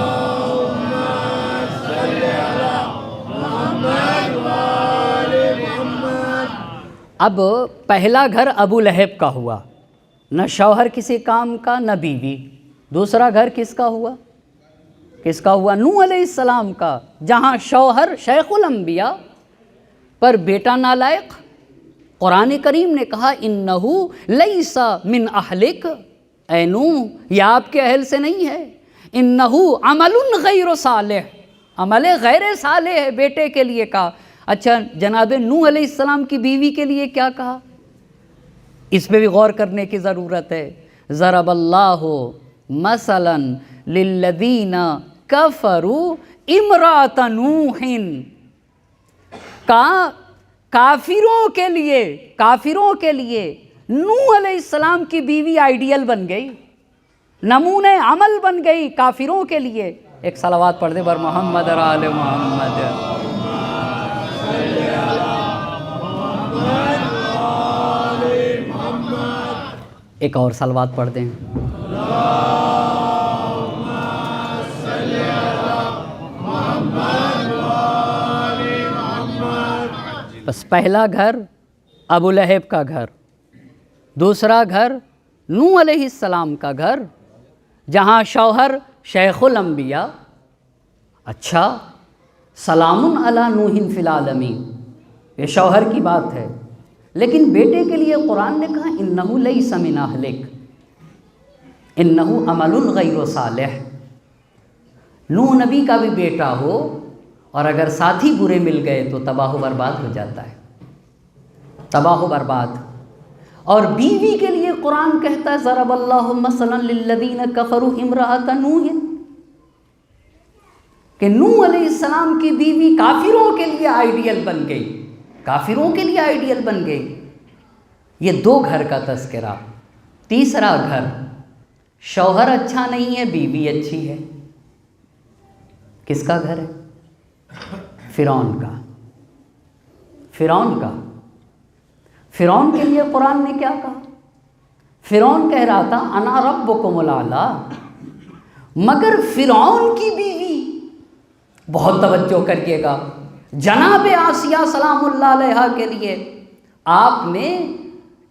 اب پہلا گھر ابو لہب کا ہوا، نہ شوہر کسی کام کا نہ بیوی۔ دوسرا گھر کس کا ہوا؟ نوح علیہ السلام کا، جہاں شوہر شیخ الانبیاء پر بیٹا نالائق۔ قرآن کریم نے کہا انہو لیس من اہلک، اے نوح یہ آپ کے اہل سے نہیں ہے، انہو عمل غیر صالح، عمل غیر صالح ہے بیٹے کے لیے کہا۔ اچھا جناب نوح علیہ السلام کی بیوی کے لیے کیا کہا؟ اس پہ بھی غور کرنے کی ضرورت ہے۔ ضرب اللہ مثلا للذین کفروا امرأۃ نوح، کافروں کے لیے نوح علیہ السلام کی بیوی آئیڈیل بن گئی، نمونہ عمل بن گئی کافروں کے لیے۔ ایک صلوات پڑھ دے بر محمد اور آل محمد۔ ایک اور صلوات پڑھ دیں۔ بس پہلا گھر ابو لہب کا گھر، دوسرا گھر نوح علیہ السلام کا گھر، جہاں شوہر شیخ الانبیاء۔ اچھا سلام علی نوح فی العالمین، یہ شوہر کی بات ہے، لیکن بیٹے کے لیے قرآن نے کہا انہو لیس من اہلک انہو عمل غیر صالح۔ نوح نبی کا بھی بیٹا ہو اور اگر ساتھی برے مل گئے تو تباہ و برباد ہو جاتا ہے، تباہ و برباد۔ اور بیوی کے لیے قرآن کہتا ہے ضرب اللہ مثلا للذین کفروا امرأۃ نوح، کہ نوح علیہ السلام کی بیوی کافروں کے لیے آئیڈیل بن گئی، کافروں کے لیے آئیڈیل بن گئی۔ یہ دو گھر کا تذکرہ۔ تیسرا گھر، شوہر اچھا نہیں ہے بیوی اچھی ہے، کس کا گھر ہے؟ فرعون کا۔ فرعون کے لیے قرآن نے کیا کہا؟ فرعون کہہ رہا تھا انا ربکم الاعلی، مگر فرعون کی بیوی، بہت توجہ کریے گا، جناب آسیہ سلام اللہ علیہا کے لیے آپ نے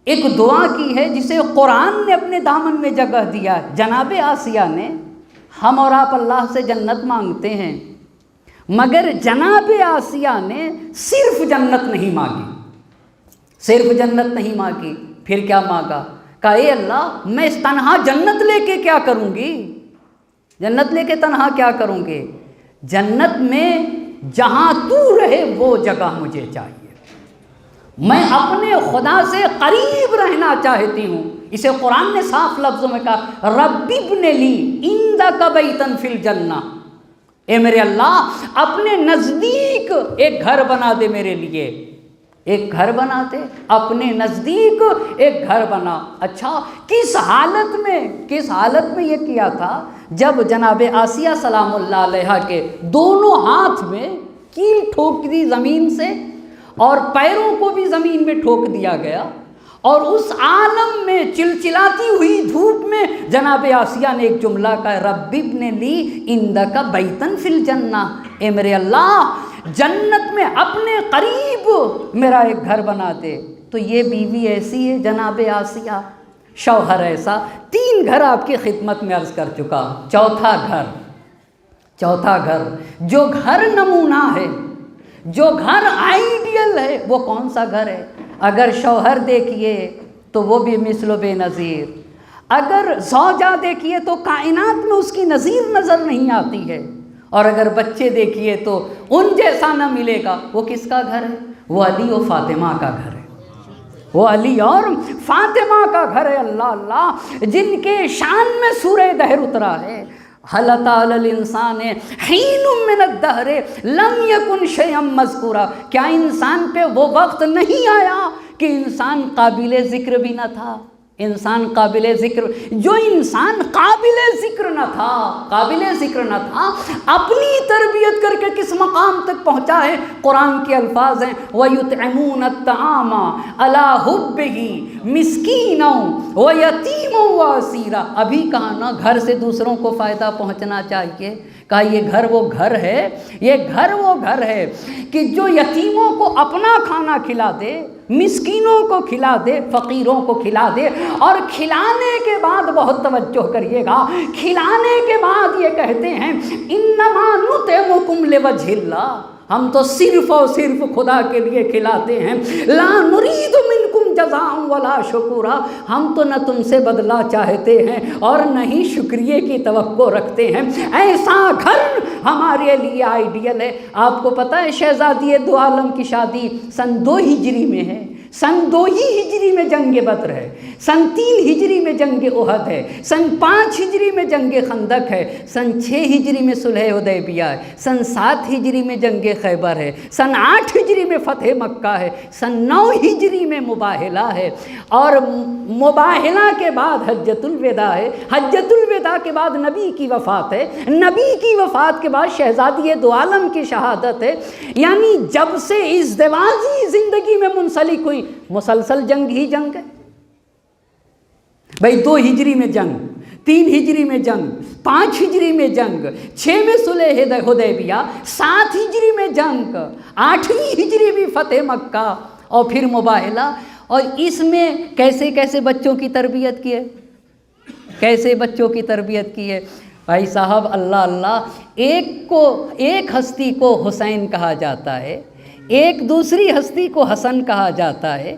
ایک دعا کی ہے جسے قرآن نے اپنے دامن میں جگہ دیا ہے۔ جناب آسیہ نے، ہم اور آپ اللہ سے جنت مانگتے ہیں، مگر جناب آسیہ نے صرف جنت نہیں مانگی، صرف جنت نہیں مانگی، پھر کیا مانگا؟ کہا اے اللہ میں اس تنہا جنت لے کے کیا کروں گی؟ جنت لے کے تنہا کیا کروں گی؟ جنت میں جہاں تو رہے وہ جگہ مجھے چاہیے، میں اپنے خدا سے قریب رہنا چاہتی ہوں۔ اسے قرآن نے صاف لفظوں میں کہا رب ابن لی عندک بیتا فی الجنہ، اے میرے اللہ اپنے نزدیک ایک گھر بنا دے میرے لیے، ایک گھر بنا دے، اپنے نزدیک ایک گھر بنا۔ اچھا کس حالت میں یہ کیا تھا؟ جب جناب آسیہ سلام اللہ علیہا کے دونوں ہاتھ میں کیل ٹھوک دی زمین سے اور پیروں کو بھی زمین میں ٹھوک دیا گیا، اور اس عالم میں چلچلاتی ہوئی دھوپ میں جناب آسیہ نے ایک جملہ کہا رب ابن لی عندک بیتا فی الجنہ، اے میرے اللہ جنت میں اپنے قریب میرا ایک گھر بنا دے۔ تو یہ بیوی ایسی ہے جناب آسیہ، شوہر ایسا۔ 3 گھر آپ کی خدمت میں عرض کر چکا، چوتھا گھر جو گھر نمونہ ہے، جو گھر آئیڈیل ہے، وہ کون سا گھر ہے؟ اگر شوہر دیکھیے تو وہ بھی مثل و بے نظیر، اگر زوجہ دیکھیے تو کائنات میں اس کی نظیر نظر نہیں آتی ہے، اور اگر بچے دیکھیے تو ان جیسا نہ ملے گا۔ وہ کس کا گھر ہے؟ وہ علی و فاطمہ کا گھر ہے، وہ علی اور فاطمہ کا گھر ہے۔ اللہ اللہ، جن کے شان میں سورہ دہر اترا ہے، هل أتى على الإنسان حين من الدهر لم يكن شيئا مذكورا، کیا انسان پہ وہ وقت نہیں آیا کہ انسان قابل ذکر بھی نہ تھا؟ انسان قابل ذکر، جو انسان قابل ذکر نہ تھا اپنی تربیت کر کے کس مقام تک پہنچا ہے؟ قرآن کے الفاظ ہیں وَيُطْعِمُونَ الطَّعَامَ عَلَىٰ حُبِّهِ مِسْكِينًا وَيَتِيمًا وَأَسِيرًا۔ ابھی کہا نا گھر سے دوسروں کو فائدہ پہنچنا چاہیے، کہا یہ گھر وہ گھر ہے کہ جو یتیموں کو اپنا کھانا کھلا دے، مسکینوں کو کھلا دے، فقیروں کو کھلا دے، اور کھلانے کے بعد بہت توجہ کریے گا، کھلانے کے بعد یہ کہتے ہیں انما نطعمکم لوجہ اللہ، ہم تو صرف اور صرف خدا کے لیے کھلاتے ہیں، لا نرید منکم جزاء ولا شکورا، ہم تو نہ تم سے بدلہ چاہتے ہیں اور نہ ہی شکریہ کی توقع رکھتے ہیں۔ ایسا گھر ہمارے لیے آئیڈیل ہے۔ آپ کو پتہ ہے شہزادی دو عالم کی شادی سن 2 ہجری میں ہے، سن 2 ہی ہجری میں جنگ بدر ہے، سن 3 ہجری میں جنگ احد ہے، سن 5 ہجری میں جنگ خندق ہے، سن 6 ہجری میں صلح حدیبیہ ہے، سن 7 ہجری میں جنگ خیبر ہے، سن 8 ہجری میں فتح مکہ ہے، سن 9 ہجری میں مباہلہ ہے، اور مباہلہ کے بعد حجۃ الوداع ہے، حجۃ الوداع کے بعد نبی کی وفات ہے، نبی کی وفات کے بعد شہزادی دو عالم کی شہادت ہے۔ یعنی جب سے ازدواجی زندگی میں منسلک ہوئی مسلسل جنگ ہی جنگ ہے بھائی۔ 2 ہجری میں جنگ، 3 ہجری میں جنگ، 5 ہجری میں جنگ، 6 میں صلح حدیبیہ، 7 ہجری میں جنگ، 8ویں ہجری بھی فتح مکہ، اور پھر مباہلہ۔ اور اس میں کیسے بچوں کی تربیت کی ہے، بھائی صاحب اللہ اللہ، ایک ہستی کو حسین کہا جاتا ہے، ایک دوسری ہستی کو حسن کہا جاتا ہے،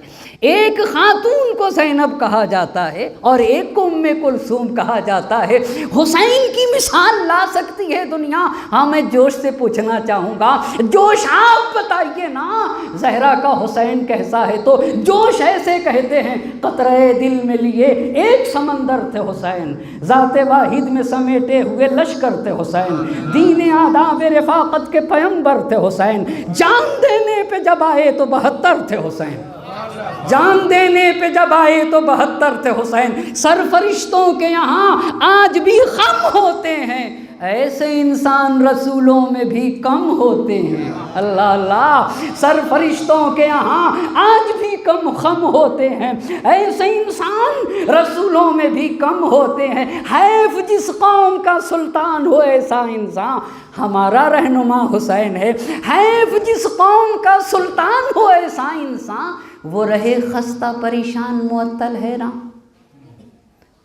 ایک خاتون کو زینب کہا جاتا ہے، اور ایک کو ام کلثوم کہا جاتا ہے۔ حسین کی مثال لا سکتی ہے دنیا؟ ہاں میں جوش سے پوچھنا چاہوں گا، جوش آپ بتائیے نا، زہرا کا حسین کیسا ہے؟ تو جوش ایسے کہتے ہیں قطرے دل میں لیے ایک سمندر تھے حسین، ذات واحد میں سمیٹے ہوئے لشکر تھے حسین، دین آداب رفاقت کے پیمبر تھے حسین، جان دینے پہ جب آئے تو 72 تھے حسین، جان دینے پہ جب آئے تو 72 تھے حسین۔ سرفرشتوں کے یہاں آج بھی غم ہوتے ہیں، ایسے انسان رسولوں میں بھی کم ہوتے ہیں۔ اللہ اللہ، سرفرشتوں کے یہاں آج بھی کم خم ہوتے ہیں، ایسے انسان رسولوں میں بھی کم ہوتے ہیں۔ حیف جس قوم کا سلطان ہو ایسا انسان، ہمارا رہنما حسین ہے۔ حیف جس قوم کا سلطان ہو ایسا انسان، وہ رہے خستہ پریشان معطل حیران۔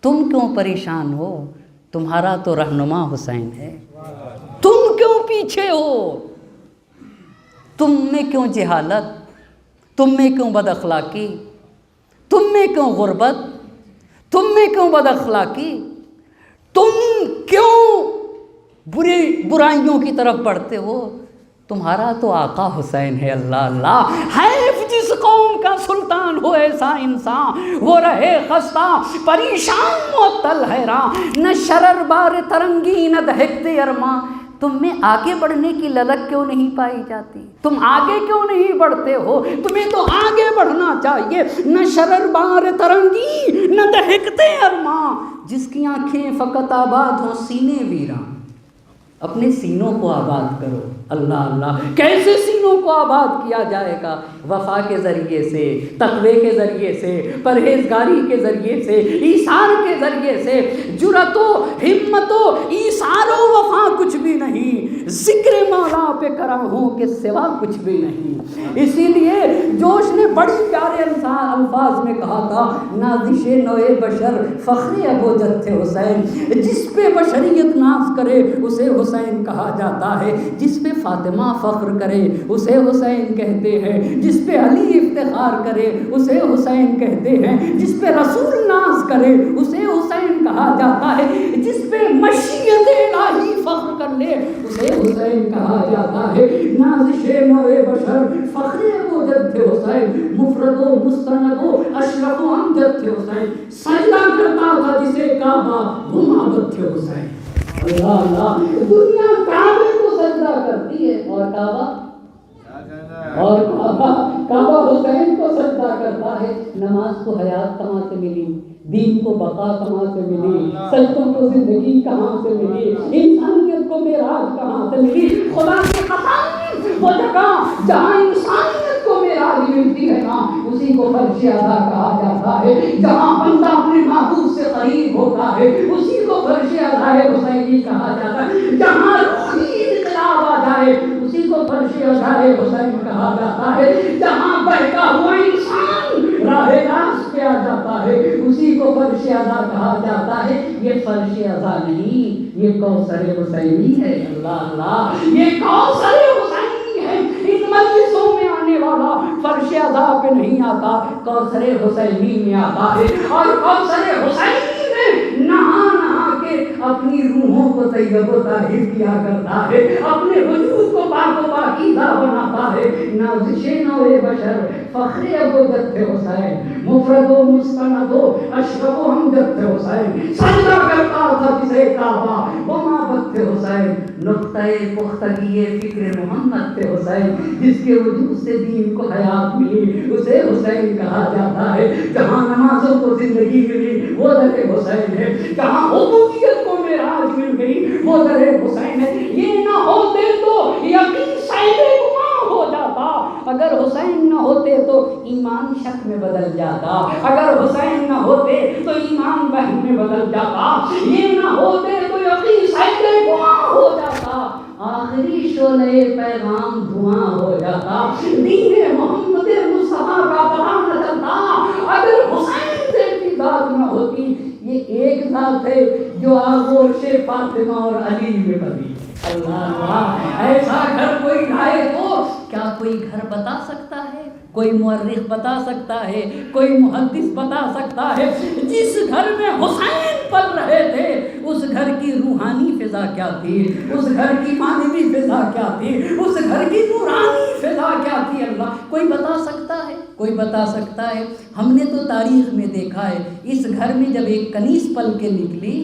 تم کیوں پریشان ہو؟ تمہارا تو رہنما حسین ہے، تم کیوں پیچھے ہو؟ تم میں کیوں جہالت؟ تم میں کیوں بد اخلاقی، تم میں کیوں غربت، تم میں کیوں بد اخلاقی، تم کیوں برائیوں کی طرف بڑھتے ہو؟ تمہارا تو آقا حسین ہے۔ اللہ اللہ، حیف جس قوم کا سلطان ہو ایسا انسان، وہ رہے خستہ پریشان معطل حیران، نہ شرر بار ترنگی نہ دہکتے ارماں۔ تم میں آگے بڑھنے کی للک کیوں نہیں پائی جاتی؟ تم آگے کیوں نہیں بڑھتے ہو؟ تمہیں تو آگے بڑھنا چاہیے۔ نہ شرر بار ترنگی نہ دہکتے ارماں، جس کی آنکھیں فقط آباد ہوں سینے ویراں۔ اپنے سینوں کو آباد کرو۔ اللہ اللہ، کیسے سینوں کو آباد کیا جائے گا؟ وفا کے ذریعے سے، تقوی کے ذریعے سے، پرہیزگاری کے ذریعے سے، ایثار کے ذریعے سے۔ جرأت و ہمت و ایثار و وفا کچھ بھی نہیں، ذکر مولا پہ کراہوں کے سوا کچھ بھی نہیں۔ اسی لیے جوش نے بڑی پیارے الفاظ میں کہا تھا، نازش نوع بشر فخر ابوجد تھے حسین۔ جس پہ بشریت ناز کرے اسے حسین کہا جاتا ہے، جس پہ فاطمہ فخر کرے اسے حسین کہتے ہیں، جس پہ علی افتخار کرے اسے حسین کہتے ہیں، جس پہ رسول ناز کرے اسے حسین کہا جاتا ہے، جس پہ مشیت الہی فخر کر لے اسے حسین کہا جاتا ہے۔ نازش نوع بشر فخر ابوجد تھے حسین، مفرد و مستند و اشرف و امجد تھے حسین، سجدہ کرتا تھا جسے کعبہ وہ معبد تھے حسین۔ اللہ اللہ، دنیا کعبے کو سجدہ کرتی ہے اور کعبہ حسین کو سجدہ کرتا ہے۔ نماز کو حیات کہاں سے ملی؟ دین کو بقا کہاں سے ملی؟ سجدوں کو زندگی کہاں سے ملی؟ انسانیت کو معراج کہاں سے ملی؟ خدا کی قسم، وہ جگہ جہاں انسانیت کو معراج ملتی ہے نا، اسی کو فرش اعلیٰ کہا جاتا ہے۔ جہاں بندہ اپنے محبوب سے قریب ہوتا ہے اسی کو فرش اعلیٰ حسینی کہا جاتا ہے۔ جہاں روحی انقلاب آ جائے اسی کو فرش اعلیٰ حسین کہا جاتا ہے۔ جہاں بہتا ہوا انسان راہ راست پہ آ جاتا ہے اسی کو فرش اعلیٰ کہا جاتا ہے۔ یہ فرش اعلیٰ نہیں، یہ کوثر حسینی ہے۔ اللہ اللہ، یہ کوثر حسینی ہے۔ ان مجلسوں میں آنے والا فرش اعلیٰ پہ نہیں آتا، کوثر حسینی میں آتا ہے، اور کوثر حسینی میں نہا کے اپنی روحوں کو طیب و طاہر کیا کرتا ہے، اپنے وجود کو پاک و پاکیزہ بناتا ہے۔ نازش نوع بشر فخر ابوجد تھے حسین، مفرد و مستند و اشرف و امجد تھے حسین، سجدہ کرتا تھا جسے کعبہ وہ معبد تھے حسین۔ نقطۂ پختگی فکر محمد تھے حسین، جس کے وجود سے دین کو حیات ملی اسے حسین کہا جاتا ہے۔ جہاں نمازوں کو زندگی ملی وہ در حسین ہے، جہاں عبودیت کو معراج مل گئی وہ در حسین ہے۔ یہ نہ ہوتے تو یقین صید گماں ہو جاتا، اگر حسین نہ ہوتے تو ایمان شک میں بدل جاتا، اگر حسین نہ ہوتے تو ایمان وہم میں بدل جاتا، یہ نہ ہوتے تو یقین صید گماں ہو جاتا، آخری شعلہ پیغام دھواں ہو جاتا، دین محمد مصطفیٰ کا پتہ نہ چلتا، اگر حسین جیسی ذات نہ ہوتی۔ یہ ایک ذات ہے جو آغوش فاطمہ اور علی میں بنی۔ اللہ اللہ، ایسا گھر کوئی ڈھائے تو کیا کوئی گھر بتا سکتا ہے؟ کوئی مورخ بتا سکتا ہے؟ کوئی محدث بتا سکتا ہے؟ جس گھر میں حسین پل رہے تھے اس گھر کی روحانی فضا کیا تھی، اس گھر کی معنوی فضا کیا تھی، اس گھر کی نورانی فضا کیا تھی؟ اللہ، کوئی بتا سکتا ہے؟ کوئی بتا سکتا ہے؟ ہم نے تو تاریخ میں دیکھا ہے، اس گھر میں جب ایک کنیز پل کے نکلی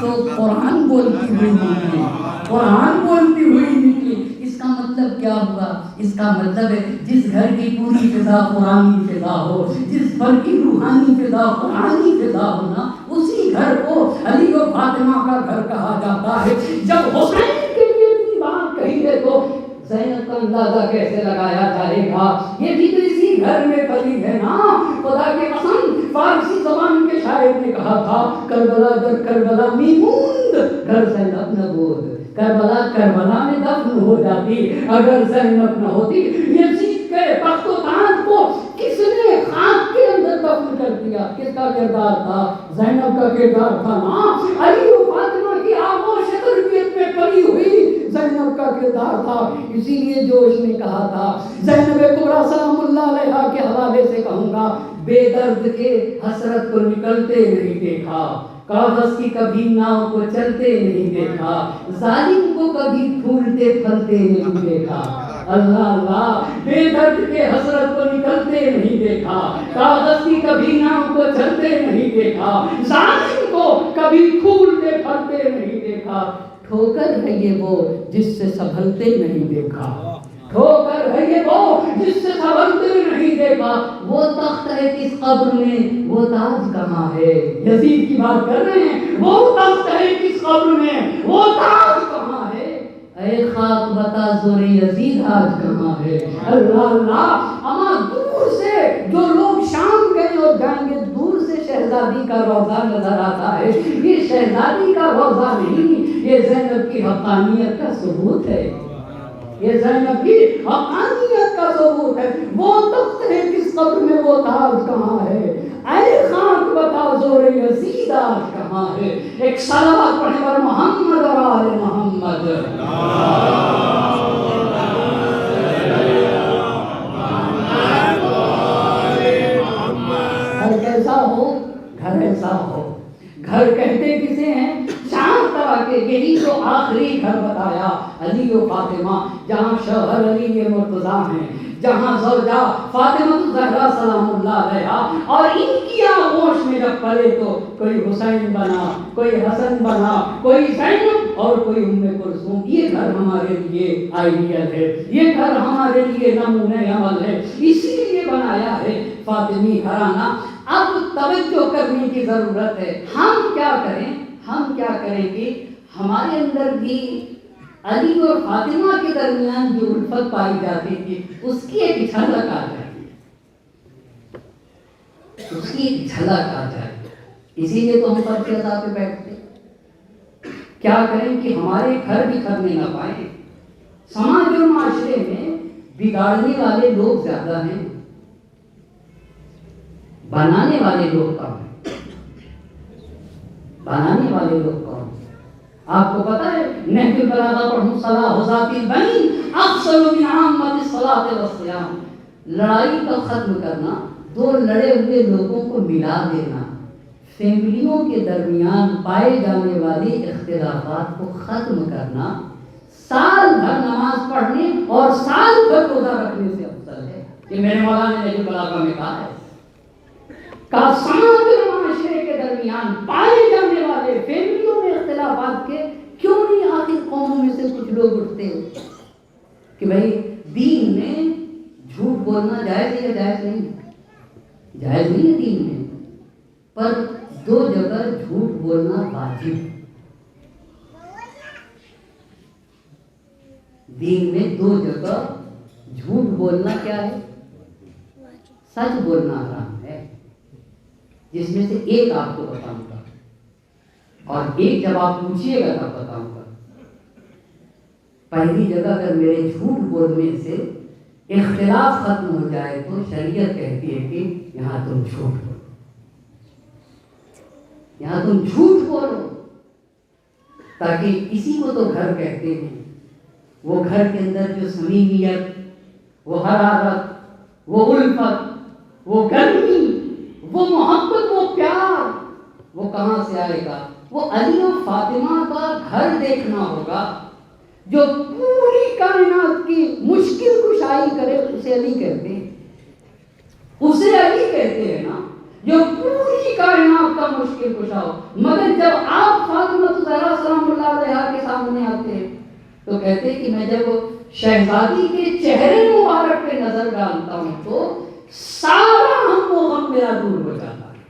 تو قرآن بولتی ہوئی نکلی، قرآن بولتی ہوئی نکلی۔ اس کا مطلب کیا ہوا؟ اس کا مطلب ہے جس گھر کی پوری فضا قرآنی فضا ہو، جس گھر کی روحانی فضا قرآنی فضا ہونا، اسی گھر کو علی و فاطمہ کا گھر کہا جاتا ہے۔ جب حسین کے لیے اتنی بات کہی ہے تو زینب کا اندازہ کیسے لگایا جائے گا؟ یہ بھی تو اسی گھر میں پلی ہے نا۔ خدا کی قسم، فارسی زبان کے شاعر نے کہا تھا، کربلا در کربلا می موند گھر زینب نہ بود، کربلا کربلا میں دفن ہو جاتی اگر زینب نہ ہوتی۔ یزید کے تخت و تاج کو کس نے خاک کے اندر دفن کر دیا؟ کس کا کردار تھا؟ زینب کا کردار تھا نا۔ علی و فاطمہ کی آغوش تربیت میں پلی ہوئی زینب زینب کا کردار تھا، اسی لیے جوش نے کہا تھا، زینب کبریٰ سلام اللہ علیہا کے حوالے سے کہوں گا، بے درد کے حسرت کو نکلتے نہیں دیکھا، کاغذ کی کبھی ناؤ کو چلتے نہیں دیکھا، ظالم کو کبھی پھولتے پھلتے نہیں دیکھا، اللہ اللہ، بے درد کے حسرت کو نکلتے نہیں دیکھا، کاغذ کی کبھی ناؤ کو چلتے نہیں دیکھا، ظالم کو کبھی پھولتے پھلتے نہیں دیکھا، ٹھوکر ہے یہ وہ جس سے سنبھلتے نہیں دیکھا، ٹھوکر ہے یہ وہ جس سے سنبھلتے نہیں دیکھا، وہ تخت ہے کس قبر میں وہ تاج کہاں ہے، یزید کی بات کر رہے ہیں، وہ تخت ہے کس قبر میں وہ تاج کہاں ہے، اے خاک بتا زور یزید آج کہاں ہے، اللہ اللہ، اما دور سے جو لوگ شام گئے اور جائیں گے، دور سے شہزادی کا روضہ نظر آتا ہے، یہ شہزادی کا روضہ نہیں، یہ زینب کی حقانیت کا ثبوت ہے، یہ زینب کی حقانیت کا ثبوت ہے، وہ تخت ہے کس قبر میں وہ تاج کہاں ہے، اے خاک بتا زور یزید آج کہاں ہے، ایک صلوات پڑھیں بر محمد اور آل محمد، گھر کیسا ہو، گھر ایسا ہو، گھر کہتے کسے ہیں، چار طرح کے، یہی تو آخری گھر بتایا، علی و فاطمہ، جہاں شوہر علی مرتضیٰ ہیں، جہاں زوجہ فاطمہ الزہرا سلام اللہ علیہا، اور ان کی آغوش میں جب پلے تو کوئی حسین بنا، کوئی حسن بنا، کوئی زینب اور کوئی ام کلثوم، یہ گھر ہمارے لیے آئیڈیل ہے، یہ گھر ہمارے لیے نمونہ عمل ہے، اسی لیے بنایا ہے فاطمی گھرانہ۔ اب توجہ کرنے کی ضرورت ہے، ہم کیا کریں، ہم کیا کریں کہ ہمارے اندر بھی علی اور فاطمہ کے درمیان جو الفت پائی جاتی تھی اس کی ایک جھلک آ جائے، اس کی ایک جھلک آ جائے، اسی لیے تو ہم پردے ادا پہ بیٹھتے، کیا کریں کہ ہمارے گھر بکھرنے نہ پائیں، سماج اور معاشرے میں بگاڑنے والے لوگ زیادہ ہیں، بنانے والے لوگ کم ہیں، بنانے والے لوگ کم ہیں۔ آپ کو پتا ہے نہج البلاغہ پڑھوں، صلاح ذات البین افضل من عامۃ الصلاۃ والصیام، لڑائی کو ختم کرنا، دو لڑے ہوئے لوگوں کو ملا دینا، فیملیوں کے درمیان پائے جانے والی اختلافات کو ختم کرنا، سال بھر نماز پڑھنے اور سال بھر روزہ رکھنے سے افضل ہے، یہ میرے مولانا نے نہج البلاغہ میں کہا ہے، کا سماج اور معاشرے کے درمیان پائے جانے والے فیملیوں میں اختلافات کے کیوں نہیں آخر قوموں میں سے کچھ لوگ اٹھتے ہیں کہ بھائی دین میں جھوٹ بولنا جائز ہے یا جائز نہیں ہے؟ جائز نہیں ہے دین میں، پر دو جگہ جھوٹ بولنا واجب ہے، دین میں دو جگہ جھوٹ بولنا کیا ہے، سچ بولنا حرام ہے، جس میں سے ایک آپ کو بتاؤں گا اور ایک جب آپ پوچھیے گا تب بتاؤں گا۔ پہلی جگہ اگر میرے جھوٹ بولنے سے اختلاف ختم ہو جائے تو شریعت کہتی ہے کہ یہاں تم جھوٹ بولو، یہاں تم جھوٹ بولو، تاکہ کسی کو تو گھر کہتے ہیں، وہ گھر کے اندر جو صمیمیت، وہ حرارت، وہ الفت، وہ گرمی، وہ محبت، وہ پیار، وہ کہاں سے آئے گا؟ وہ علی و فاطمہ کا گھر دیکھنا ہوگا، جو پوری کائنات کی مشکل کشائی کرے اسے علی کہتے ہیں، اسے علی کہتے ہیں نا، جو پوری کائنات کا مشکل کشا ہو۔ مگر جب آپ فاطمہ الزہرا سلام اللہ علیہا کے سامنے آتے ہیں تو کہتے ہیں کہ میں جب شہزادی کے چہرے مبارک پہ نظر ڈالتا ہوں تو سارا ہم و غم میرا دور ہو جاتا ہے۔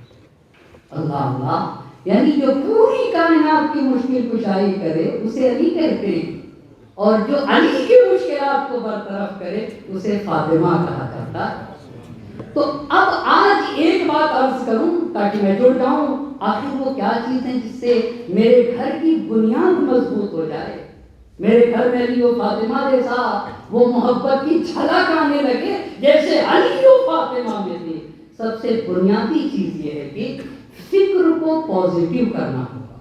اللہ اللہ، یعنی جو پوری کائنات کی مشکل کشائی کرے اسے علی کہتے ہیں، اور جو علی کی مشکلات کو برطرف کرے اسے فاطمہ کہا جاتا ہے۔ تو اب آج ایک بات عرض کروں تاکہ میں جڑ جاؤں، آخر وہ کیا چیز ہے جس سے میرے گھر کی بنیاد مضبوط ہو جائے، میرے گھر میں علی و فاطمہ جیسا وہ محبت کی جھلک آنے لگے جیسے علی و فاطمہ میں تھی۔ سب سے بنیادی چیز یہ ہے کہ فکر کو پازیٹیو کرنا ہوگا،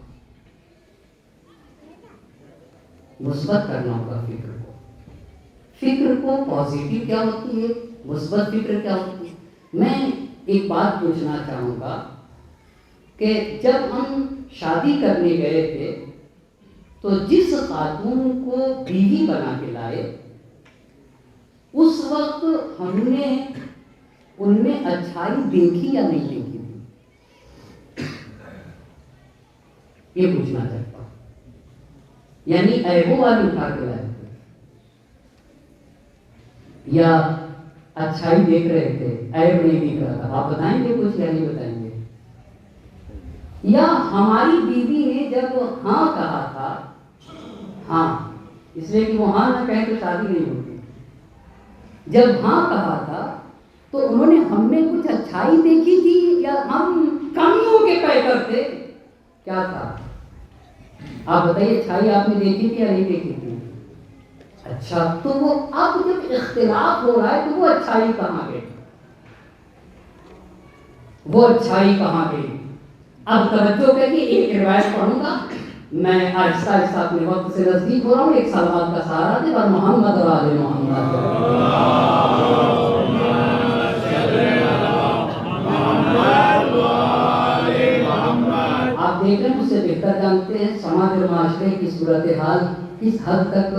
مثبت کرنا ہوگا فکر کو پازیٹیو کیا ہوتی ہے، مثبت فکر کیا ہوتی ہے۔ میں ایک بات پوچھنا چاہوں گا کہ جب ہم شادی کرنے گئے تھے تو جس خاتون کو بیوی بنا کے لائے اس وقت ہم نے ان میں اچھائی دیکھی یا نہیں دیکھی تھی، یہ پوچھنا چاہتا ہوں۔ یعنی عیبوں والی اٹھا کے لائے تھے یا اچھائی دیکھ رہے تھے، عیب نہیں دیکھ رہا تھا؟ آپ بتائیں گے کچھ یا نہیں بتائیں گے؟ یا ہماری بیوی نے جب ہاں کہا تھا، ہاں اس لیے کہ وہ ہاں نہ کہیں تو شادی نہیں ہوتی، جب ہاں کہا تھا تو انہوں نے ہم میں کچھ اچھائی دیکھی تھی یا ہم کمیوں کے پیکر تھے؟ کیا تھا آپ بتائیے؟ اچھائی آپ نے دیکھی تھی یا نہیں دیکھی تھی؟ اچھا، تو وہ اب جب اختلاف ہو رہا ہے تو وہ اچھائی کہاں گئی؟ وہ اچھائی کہاں گئی؟ اب توجہ کریے، ایک روایت پڑھوں گا، میں آہستہ آہستہ اپنے وقت سے نزدیک ہو رہا ہوں، ایک صلوات کا سہارا دے اور محمد و آل محمد۔ آپ دیکھ رہے ہیں، مجھ سے بہتر جانتے ہیں سماج اور معاشرے کی صورتحال کس حد تک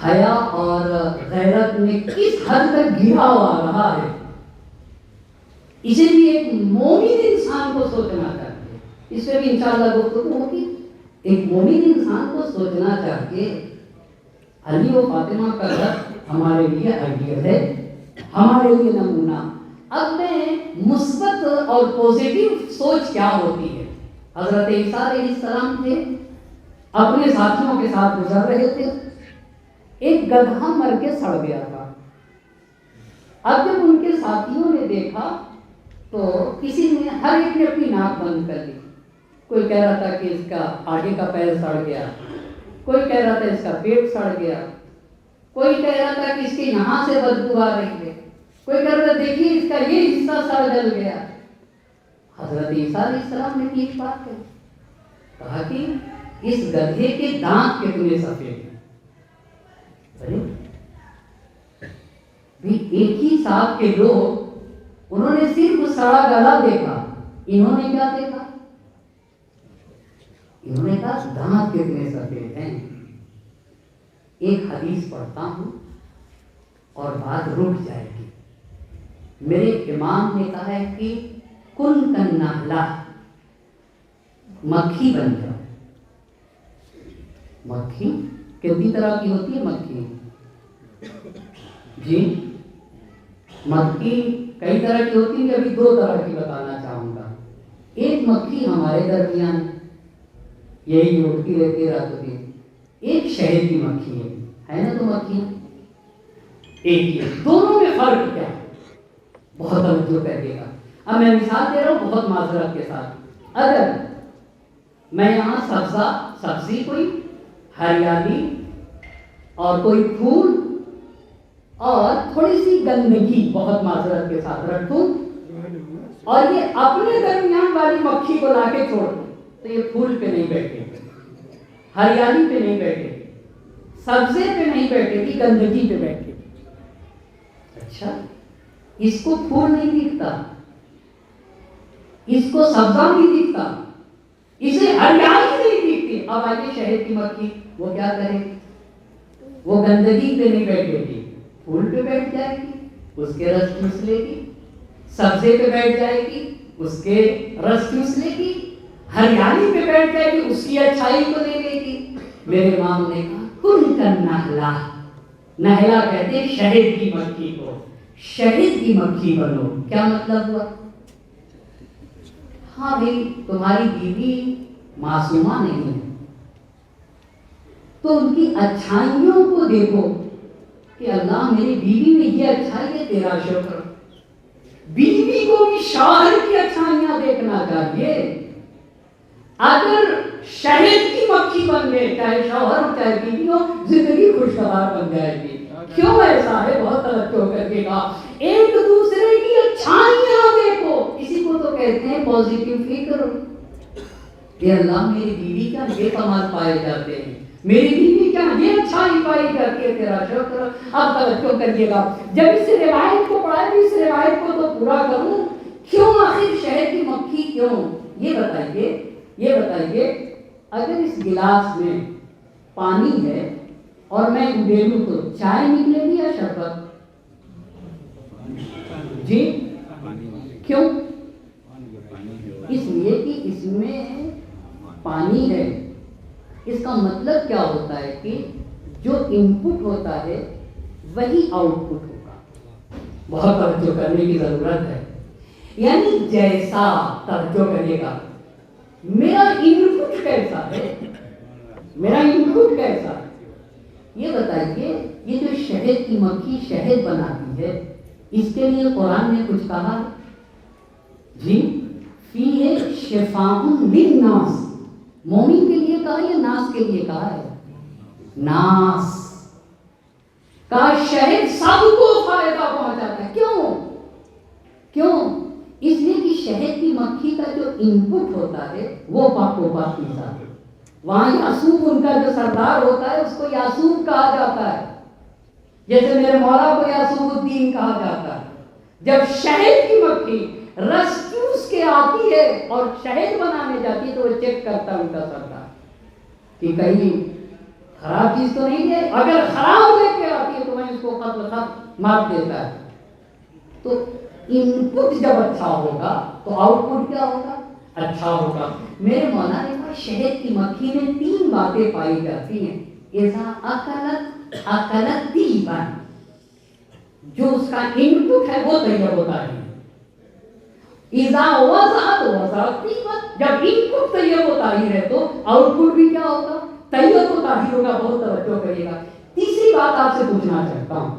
حیا اور غیرت میں کس حد تک گراؤ آ رہا ہے۔ اسے بھی ایک مومن انسان کو سوچنا چاہیے، اس پہ بھی انشاءاللہ گفتگو ہوگی۔ ایک مومن انسان کو سوچنا چاہیے علی و فاطمہ کا گھر ہمارے لیے آئیڈیل ہے، ہمارے لیے نمونہ۔ اب میں مثبت اور پوزیٹیو سوچ کیا ہوتی ہے؟ حضرت عیسیٰ علیہ السلام تھے، اپنے ساتھیوں کے ساتھ گزر رہے تھے، ایک گدھا مر کے سڑ گیا تھا۔ اب جب ان کے ساتھیوں نے دیکھا تو کسی نے، ہر ایک نے اپنی ناک بند کر لی۔ کوئی کہہ رہا تھا کہ اس کا آگے کا پیر سڑ گیا، کوئی کہہ رہا تھا اس کا پیٹ سڑ گیا، کوئی کہہ رہا تھا کہ اس کے یہاں سے بدبو آ رہی ہے، کوئی کہہ رہا تھا دیکھیے اس کا یہ حصہ سڑ جل گیا۔ حضرت عیسیٰ علیہ السلام نے ایک بات کہی، کہا کہ اس گدھے کے دانت کتنے سفید ہیں۔ بھی ایک ہی صاحب کے لوگ، انہوں نے صرف سڑا گلا دیکھا، انہوں نے کیا دیکھا؟ انہوں نے کہا دانت کتنے سفید ہیں۔ ایک حدیث پڑھتا ہوں اور بات رک جائے گی۔ میرے امام نے کہا ہے کہ کن کنہلا، مکھی بن جاؤ۔ مکھی کتنی طرح کی ہوتی ہے مکھی؟ جی مکھی کئی طرح کی ہوتی ہے، ابھی دو طرح کی بتانا چاہوں گا۔ ایک مکھی ہمارے درمیان یہی اڑتی رہتی رات دن، ایک شہد کی مکھی ہے نا، تو مکھیاں ایک ہی، دونوں میں فرق کیا ہے؟ بہت توجہ کریے گا۔ اب میں مثال دے رہا ہوں بہت معذرت کے ساتھ۔ اگر میں یہاں سبزی کوئی ہریالی اور کوئی پھول اور تھوڑی سی گندگی بہت معذرت کے ساتھ رکھوں اور یہ اپنے درمیان والی مکھی کو لا کے چھوڑ دوں تو یہ پھول پہ نہیں بیٹھے گی، ہریالی پہ نہیں بیٹھے گی، سبزے پہ نہیں بیٹھے گی، گندگی پہ بیٹھے گی۔ اچھا، اس کو پھول نہیں دکھتا، اس کو سبزہ نہیں دکھتا، اسے ہریالی نہیں دکھتی۔ اب آئیے شہد کی مکھی، وہ کیا کرے گی؟ وہ گندگی پہ نہیں بیٹھے گی، پھول پہ بیٹھ جائے گی، اس کے رس چوس لے گی، سبزے پہ بیٹھ جائے گی، اس کے رس چوس لے گی، ہریالی پہ بیٹھ جائے گی، اس کی اچھائی کو لے لے گی۔ میرے امام نے کہا کن کنہلا، نہلا کہتے ہیں شہد کی مکھی کو، شہد کی مکھی بنو۔ کیا مطلب ہوا؟ ہاں بھائی تمہاری بیوی معصومہ نہیں ہے تو ان کی اچھائیوں کو دیکھو کہ اللہ میری بیوی میں یہ اچھائی ہے، تیرا شکر۔ بیوی کو بھی شوہر کی اچھائیاں دیکھنا چاہیے۔ اگر شہد کی مکھی بن گئے، چاہے شوہر ہو چاہے بیوی ہو، زندگی خوشگوار بن جائے گی۔ کیوں ایسا ہے؟ بہت توجہ کر کے کہا، ایک دوسرے کی اچھائیاں دیکھو، اسی کو تو کہتے ہیں پازیٹیو فکر کہ اللہ میری بیوی کا یہ کمال پائے جاتے ہیں، میری بیوی کیا یہ اچھائی پائی کرتی ہے تیرا شکر. اب توجہ کریے گا، جب اس روایت کو پڑھا تو اس روایت کو تو پورا کروں. کیوں آخر شہد کی مکھی کیوں؟ یہ بتائیے اگر اس گلاس میں پانی ہے اور میں ڈیلوں تو چائے نکلے گی یا شربت؟ جی کیوں؟ اس لیے کہ اس میں پانی ہے. اس کا مطلب کیا ہوتا ہے کہ جو ان پٹ ہوتا ہے وہی آؤٹ پٹ ہوگا. بہت توجہ کرنے کی ضرورت ہے. یعنی جیسا، توجہ کریے گا، میرا ان پٹ کیسا ہے، یہ بتائیے. یہ جو شہد کی مکھی شہد بناتی ہے، اس کے لیے قرآن نے کچھ کہا جی؟ فیہ شفاء للناس. مومن کے لیے کہا یا ناس کے لیے کہا ہے؟ ناس کا شہد سب کو فائدہ پہنچاتا ہے. کیوں؟ اس لیے کہ شہد کی مکھی کا جو ان پٹ ہوتا ہے وہ پاک و پاکیزہ ہے. وہاں یاسوب ان کا جو سردار ہوتا ہے اس کو یاسوب کہا جاتا ہے، جیسے میرے مولا کو یاسوب الدین کہا جاتا ہے. جب شہد کی مکھی رس چوس کے آتی ہے اور شہد بنانے جاتی ہے تو وہ چیک کرتا ہے ان کا سردار کہ کہیں خراب چیز تو نہیں ہے. اگر خراب لے کے آتی ہے تو میں اس کو قتل مار دیتا ہے. تو ان پٹ جب اچھا ہوگا تو آؤٹ پٹ کیا ہوگا؟ اچھا ہوگا. میرے مولا نے کہا شہد کی مکھی میں 3 باتیں پائی جاتی ہیں. اذا اکلت طیبا، جو اس کا ان پٹ ہے وہ طیب ہوتا ہے. اذا وضعت طیبا، جب ان پٹ طیب ہوتا ہی ہے تو آؤٹ پٹ بھی کیا ہوگا؟ طیب ہوتا ہی ہوگا. بہت توجہ کریے گا. تیسری بات آپ سے پوچھنا چاہتا ہوں،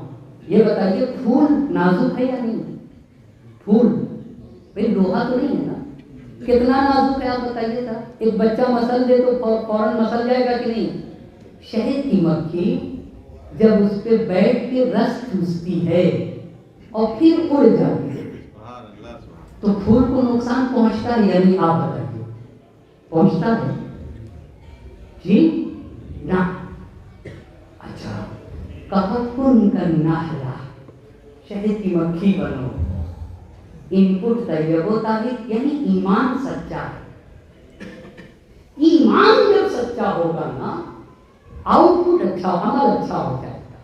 یہ بتائیے پھول نازک ہے یا نہیں؟ پھول بھائی لوہا تو نہیں ہے نا، کتنا نازک ہے آپ بتائیے گا. ایک بچہ مسل دے تو فوراً مسل جائے گا کہ نہیں؟ شہد کی مکھی جب اس پہ بیٹھ کے رس چوستی ہے اور پھر اڑ جاتی ہے تو پھول کو نقصان پہنچتا ہے یا نہیں؟ آپ بتائیے. پہنچتا ہے جی؟ نہ. اچھا، کن نحلہ، شہد کی مکھی بنو. ان پٹ طیب ہوتا ہے یعنی ایمان سچا ہے. ایمان جب سچا ہوگا نا آؤٹ پٹ اچھا، عمل اچھا ہو جائے گا.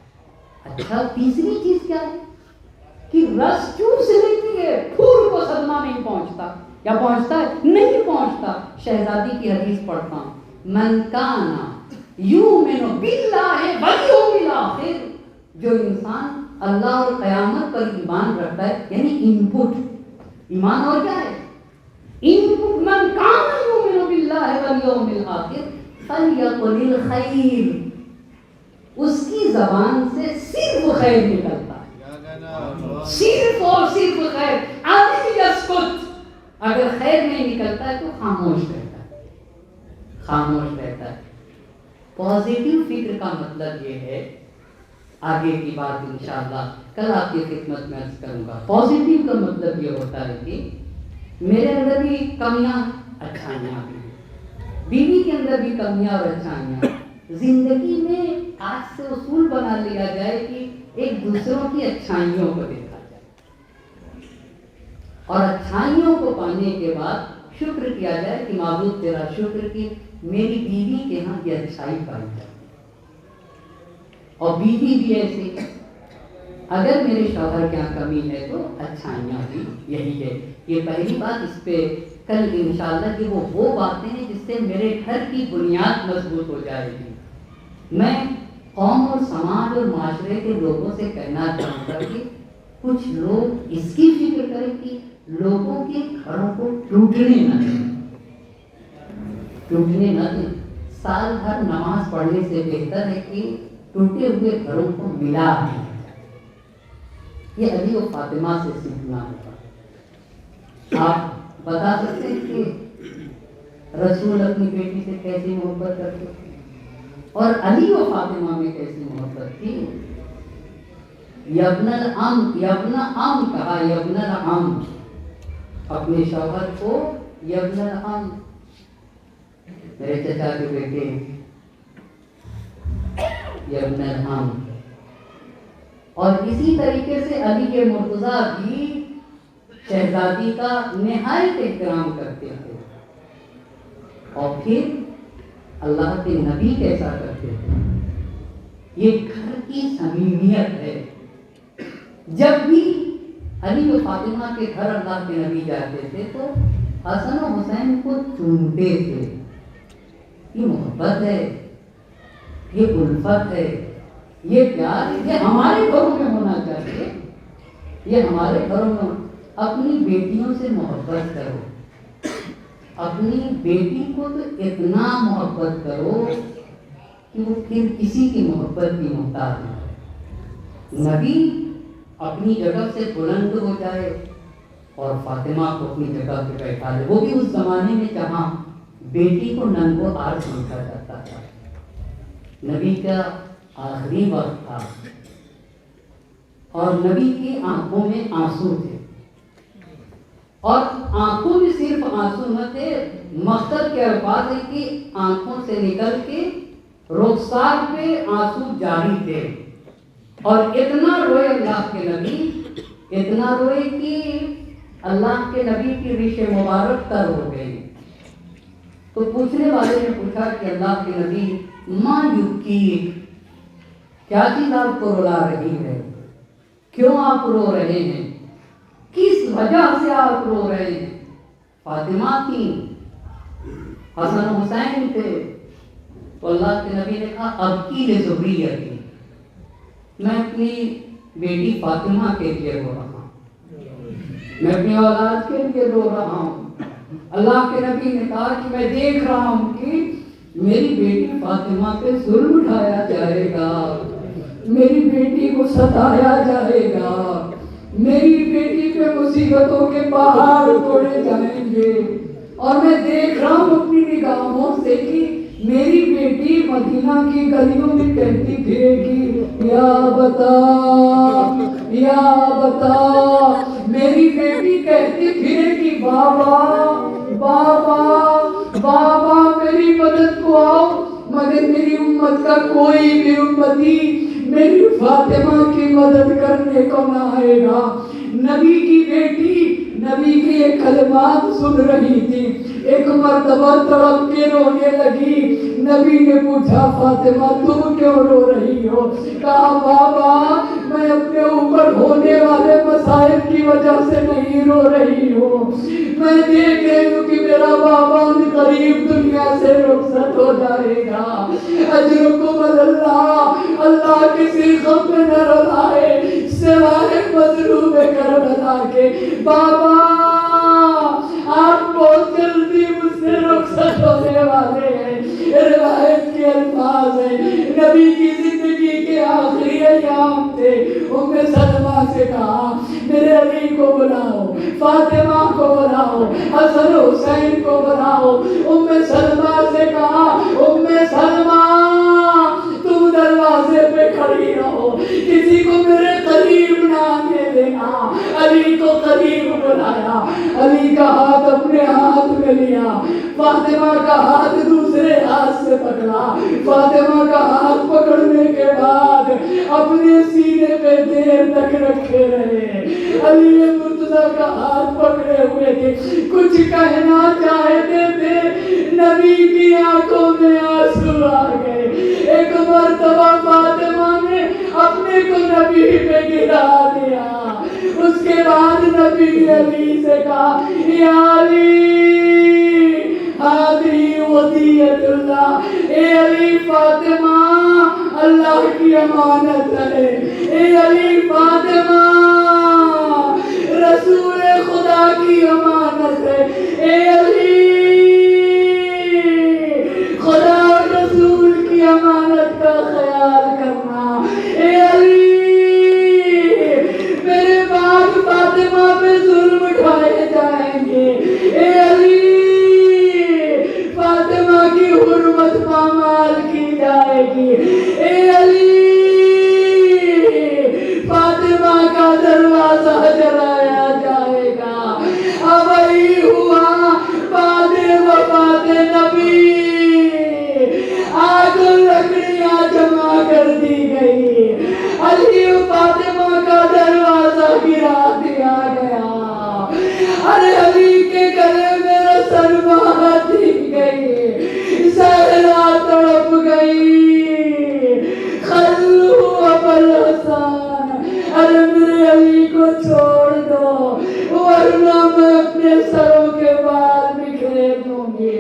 اچھا، تیسری چیز کیا ہے کہ رس چوس لیتی ہے، پھول کو صدمہ نہیں پہنچتا. یا پہنچتا ہے؟ نہیں پہنچتا. شہزادی کی حدیث پڑھتا ہوں، من کان یؤمن باللہ والیوم الآخر، جو انسان اللہ اور قیامت پر ایمان رکھتا ہے، یعنی ان پٹ ایمان اور کیا ہے؟ ان پٹ. من کان یؤمن باللہ والیوم الآخر فلیقل الخیر، اس کی زبان سے صرف خیر نکلتا ہے، صرف اور صرف خیر. ابھی یسکت، اگر خیر نہیں نکلتا ہے تو خاموش رہتا ہے. پازیٹیو فکر کا مطلب یہ ہے، آگے کی بات انشاءاللہ کل آپ کی خدمت میں عرض کروں گا. پازیٹیو کا مطلب یہ ہوتا ہے کہ میرے اندر بھی کمیاں اچھائیاں بھی ہیں، بیوی کے اندر بھی کمیاں اور اچھائیاں. زندگی میں آج سے اصول بنا لیا جائے کہ ایک دوسروں کی اچھائیوں کو دیکھا جائے اور اچھائیوں کو پانے کے بعد شکر کیا جائے کہ معبود تیرا شکر کہ میری بیوی کے ہاں یہ اچھائی پائی جائے. اور بیوی بھی ایسے، اگر میرے شوہر کے یہاں کمی ہے تو اچھائیاں بھی یہی ہے. یہ پہلی بات. اس پہ کل انشاءاللہ کہ وہ باتیں ہیں جس سے میرے گھر کی بنیاد مضبوط ہو جائے گی. میں قوم اور سماج اور معاشرے کے لوگوں سے کہنا چاہوں گا کہ کچھ لوگ اس کی فکر کریں کہ لوگوں کے گھروں کو ٹوٹنے نہ دیں. سال بھر نماز پڑھنے سے بہتر ہے کہ ٹوٹے ہوئے گھروں کو ملا دیں. یہ علی و فاطمہ سے سیکھنا ہوگا. آپ بتا سکتے ہیں کہ رسول اپنی بیٹی سے کیسی محبت کرتے تھے اور علی و فاطمہ میں کیسی محبت تھی. یبن العم کہا، یبن العم، اپنے شوہر کو یبن العم، میرے چچا کے بیٹے. یا ابن الحام. اور اسی طریقے سے علی مرتضیٰ بھی شہزادی کا نہایت احترام کرتے تھے. اور پھر اللہ کے نبی کیسا کرتے تھے؟ یہ گھر کی صمیمیت ہے. جب بھی علی و فاطمہ کے گھر اللہ کے نبی جاتے تھے تو حسن و حسین کو چومتے تھے. یہ محبت ہے، یہ الفت ہے، یہ پیار ہے. یہ ہمارے گھروں میں ہونا چاہیے. یہ ہمارے گھروں میں اپنی بیٹیوں سے محبت کرو. اپنی بیٹی کو تو اتنا محبت کرو کہ وہ پھر کسی کی محبت کی محتاج نہ. نبی اپنی جگہ سے بلند ہو جائے اور فاطمہ کو اپنی جگہ پہ بیٹھا لے. وہ بھی اس زمانے میں جہاں بیٹی کو ننگ و آر سمجھا جاتا تھا. نبی کا آخری وقت تھا اور نبی کی آنکھوں میں آنسو تھے. اور آنکھوں میں صرف آنسو نہ تھے، مقصد کے الفاظ ہے کہ آنکھوں سے نکل کے رخسار پہ آنسو جاری تھے. اور اتنا روئے اللہ کے نبی، اتنا روئے کہ اللہ کے نبی کی ریش مبارک تر ہو گئی. تو پوچھنے والے نے پوچھا کہ اللہ کے نبی ماں یبکی، کیا چیز آپ کو رلا رہی ہے؟ کیوں آپ رو رہے ہیں؟ کس وجہ سے آپ رو رہے ہیں؟ فاطمہ تھی، حسن حسین تھے. تو اللہ کے نبی نے کہا ابکی لذریتی، میں اپنی بیٹی فاطمہ کے لیے رو رہا ہوں، میں اپنی اولاد کے لیے رو رہا ہوں. اللہ کے نبی نے کہا کہ میں دیکھ رہا ہوں کہ میری بیٹی فاطمہ پہ ظلم اٹھایا جائے گا، میری بیٹی کو ستایا جائے گا، میری بیٹی پہ مصیبتوں کے پہاڑ توڑے جائیں گے. اور میں دیکھ رہا ہوں اپنی نگاہوں سے کہ میری بیٹی مدینہ کی گلیوں میں کہتی پھرے گی یا بتا یا بتا. میری بیٹی کہتی پھرے گی بابا بابا بابا میری مدد کو آؤ. مگر میری امت کا کوئی بھی امتی میری فاطمہ کی مدد کرنے کو نہ آئے گا. نبی کی بیٹی نبی کے یہ کلمات سن رہی تھی. ایک مرتبہ تڑپ کے رونے لگی. نبی نے پوچھا فاطمہ تم کیوں رو رہی ہو؟ کہا بابا میں اپنے اوپر ہونے والے مصائب کی وجہ سے نہیں رو رہی ہوں، میں دیکھ رہی ہوں کہ میرا بابا قریب دنیا سے رخصت ہو جائے گا. اجرکم اللہ، اللہ کسی غم میں نہ رلائے سوائے مظلوم کربلا کے. بابا آپ بہت جلدی مجھ سے رخصت ہونے والے ہیں. روایت کے الفاظ ہیں نبی کی زندگی کے آخری ایام تھے. ام سلمہ سے کہا میرے علی کو بلاؤ، فاطمہ کو بلاؤ، حسن حسین کو بلاؤ. ام سلمہ سے کہا ام سلمہ تم دروازے پہ کھڑی رہو، کسی کو میرے قریب نہ آنے دینا. علی کو قریب بلایا، علی کا ہاتھ اپنے ہاتھ میں لیا، فاطمہ کا ہاتھ دوسرے ہاتھ سے پکڑا. فاطمہ کا ہاتھ پکڑنے کے بعد اپنے سینے پہ دیر تک رکھے رہے. علی مرتضیٰ کا ہاتھ پکڑے ہوئے تھے، کچھ کہنا چاہتے تھے، نبی کی آنکھوں میں آنسو آ گئے. ایک مرتبہ فاطمہ نے اپنے کو نبی پہ گرا دیا. اس کے بعد نبی نے علی سے کہا یا علی ہذه ودیۃ اللہ. اے علی فاطمہ اللہ کی امانت ہے. اے علی فاطمہ رسول خدا کی امانت ہے. اے علی خدا رسول کی امانت کا خیال کرنا. اے علی میرے بعد فاطمہ پہ ظلم اٹھائے جائیں گے. اے علی فاطمہ کی حرمت پامال کی جائے گی. اے علی فاطمہ کا دروازہ جلایا جائے گا. اب وہی ہوا ورنہ میں اپنے سروں کے بال بکھیر دوں گی۔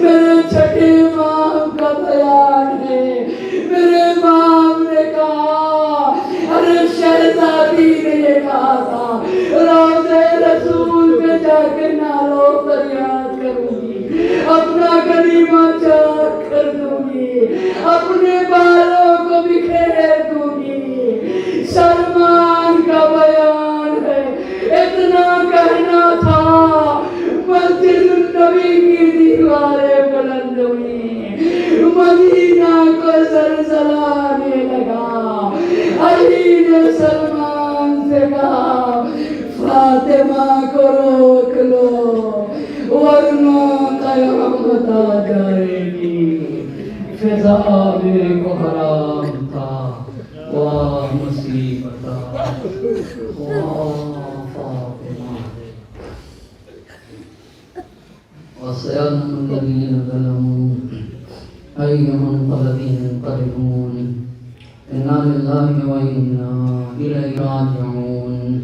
میرے چھٹے امام کا بیان ہے، میرے امام نے کہا، ارے شہزادی نے یہ کہا تھا روضے رسول پہ جا کے نالو فریاد کروں گی، اپنا غنیمہ چاک کر دوں گی، اپنے بالوں کو بکھیر دوں گی۔ سلمان کا بیان ہے، اتنا کہنا تھا مسجد النبی کی دیواریں بلند ہوئی، مدینہ کو زلزلہ آنے لگا۔ علی نے سلمان سے کہا فاطمہ کو روک لو ورنہ قیامت آ جائے گی۔ فضا میں کو حرام تھا، واہ مصیبت، واہ فاطمہ۔ وسيعلم الذين ظلموا أي منقلب ينقلبون إنا لله وإنا إليه راجعون۔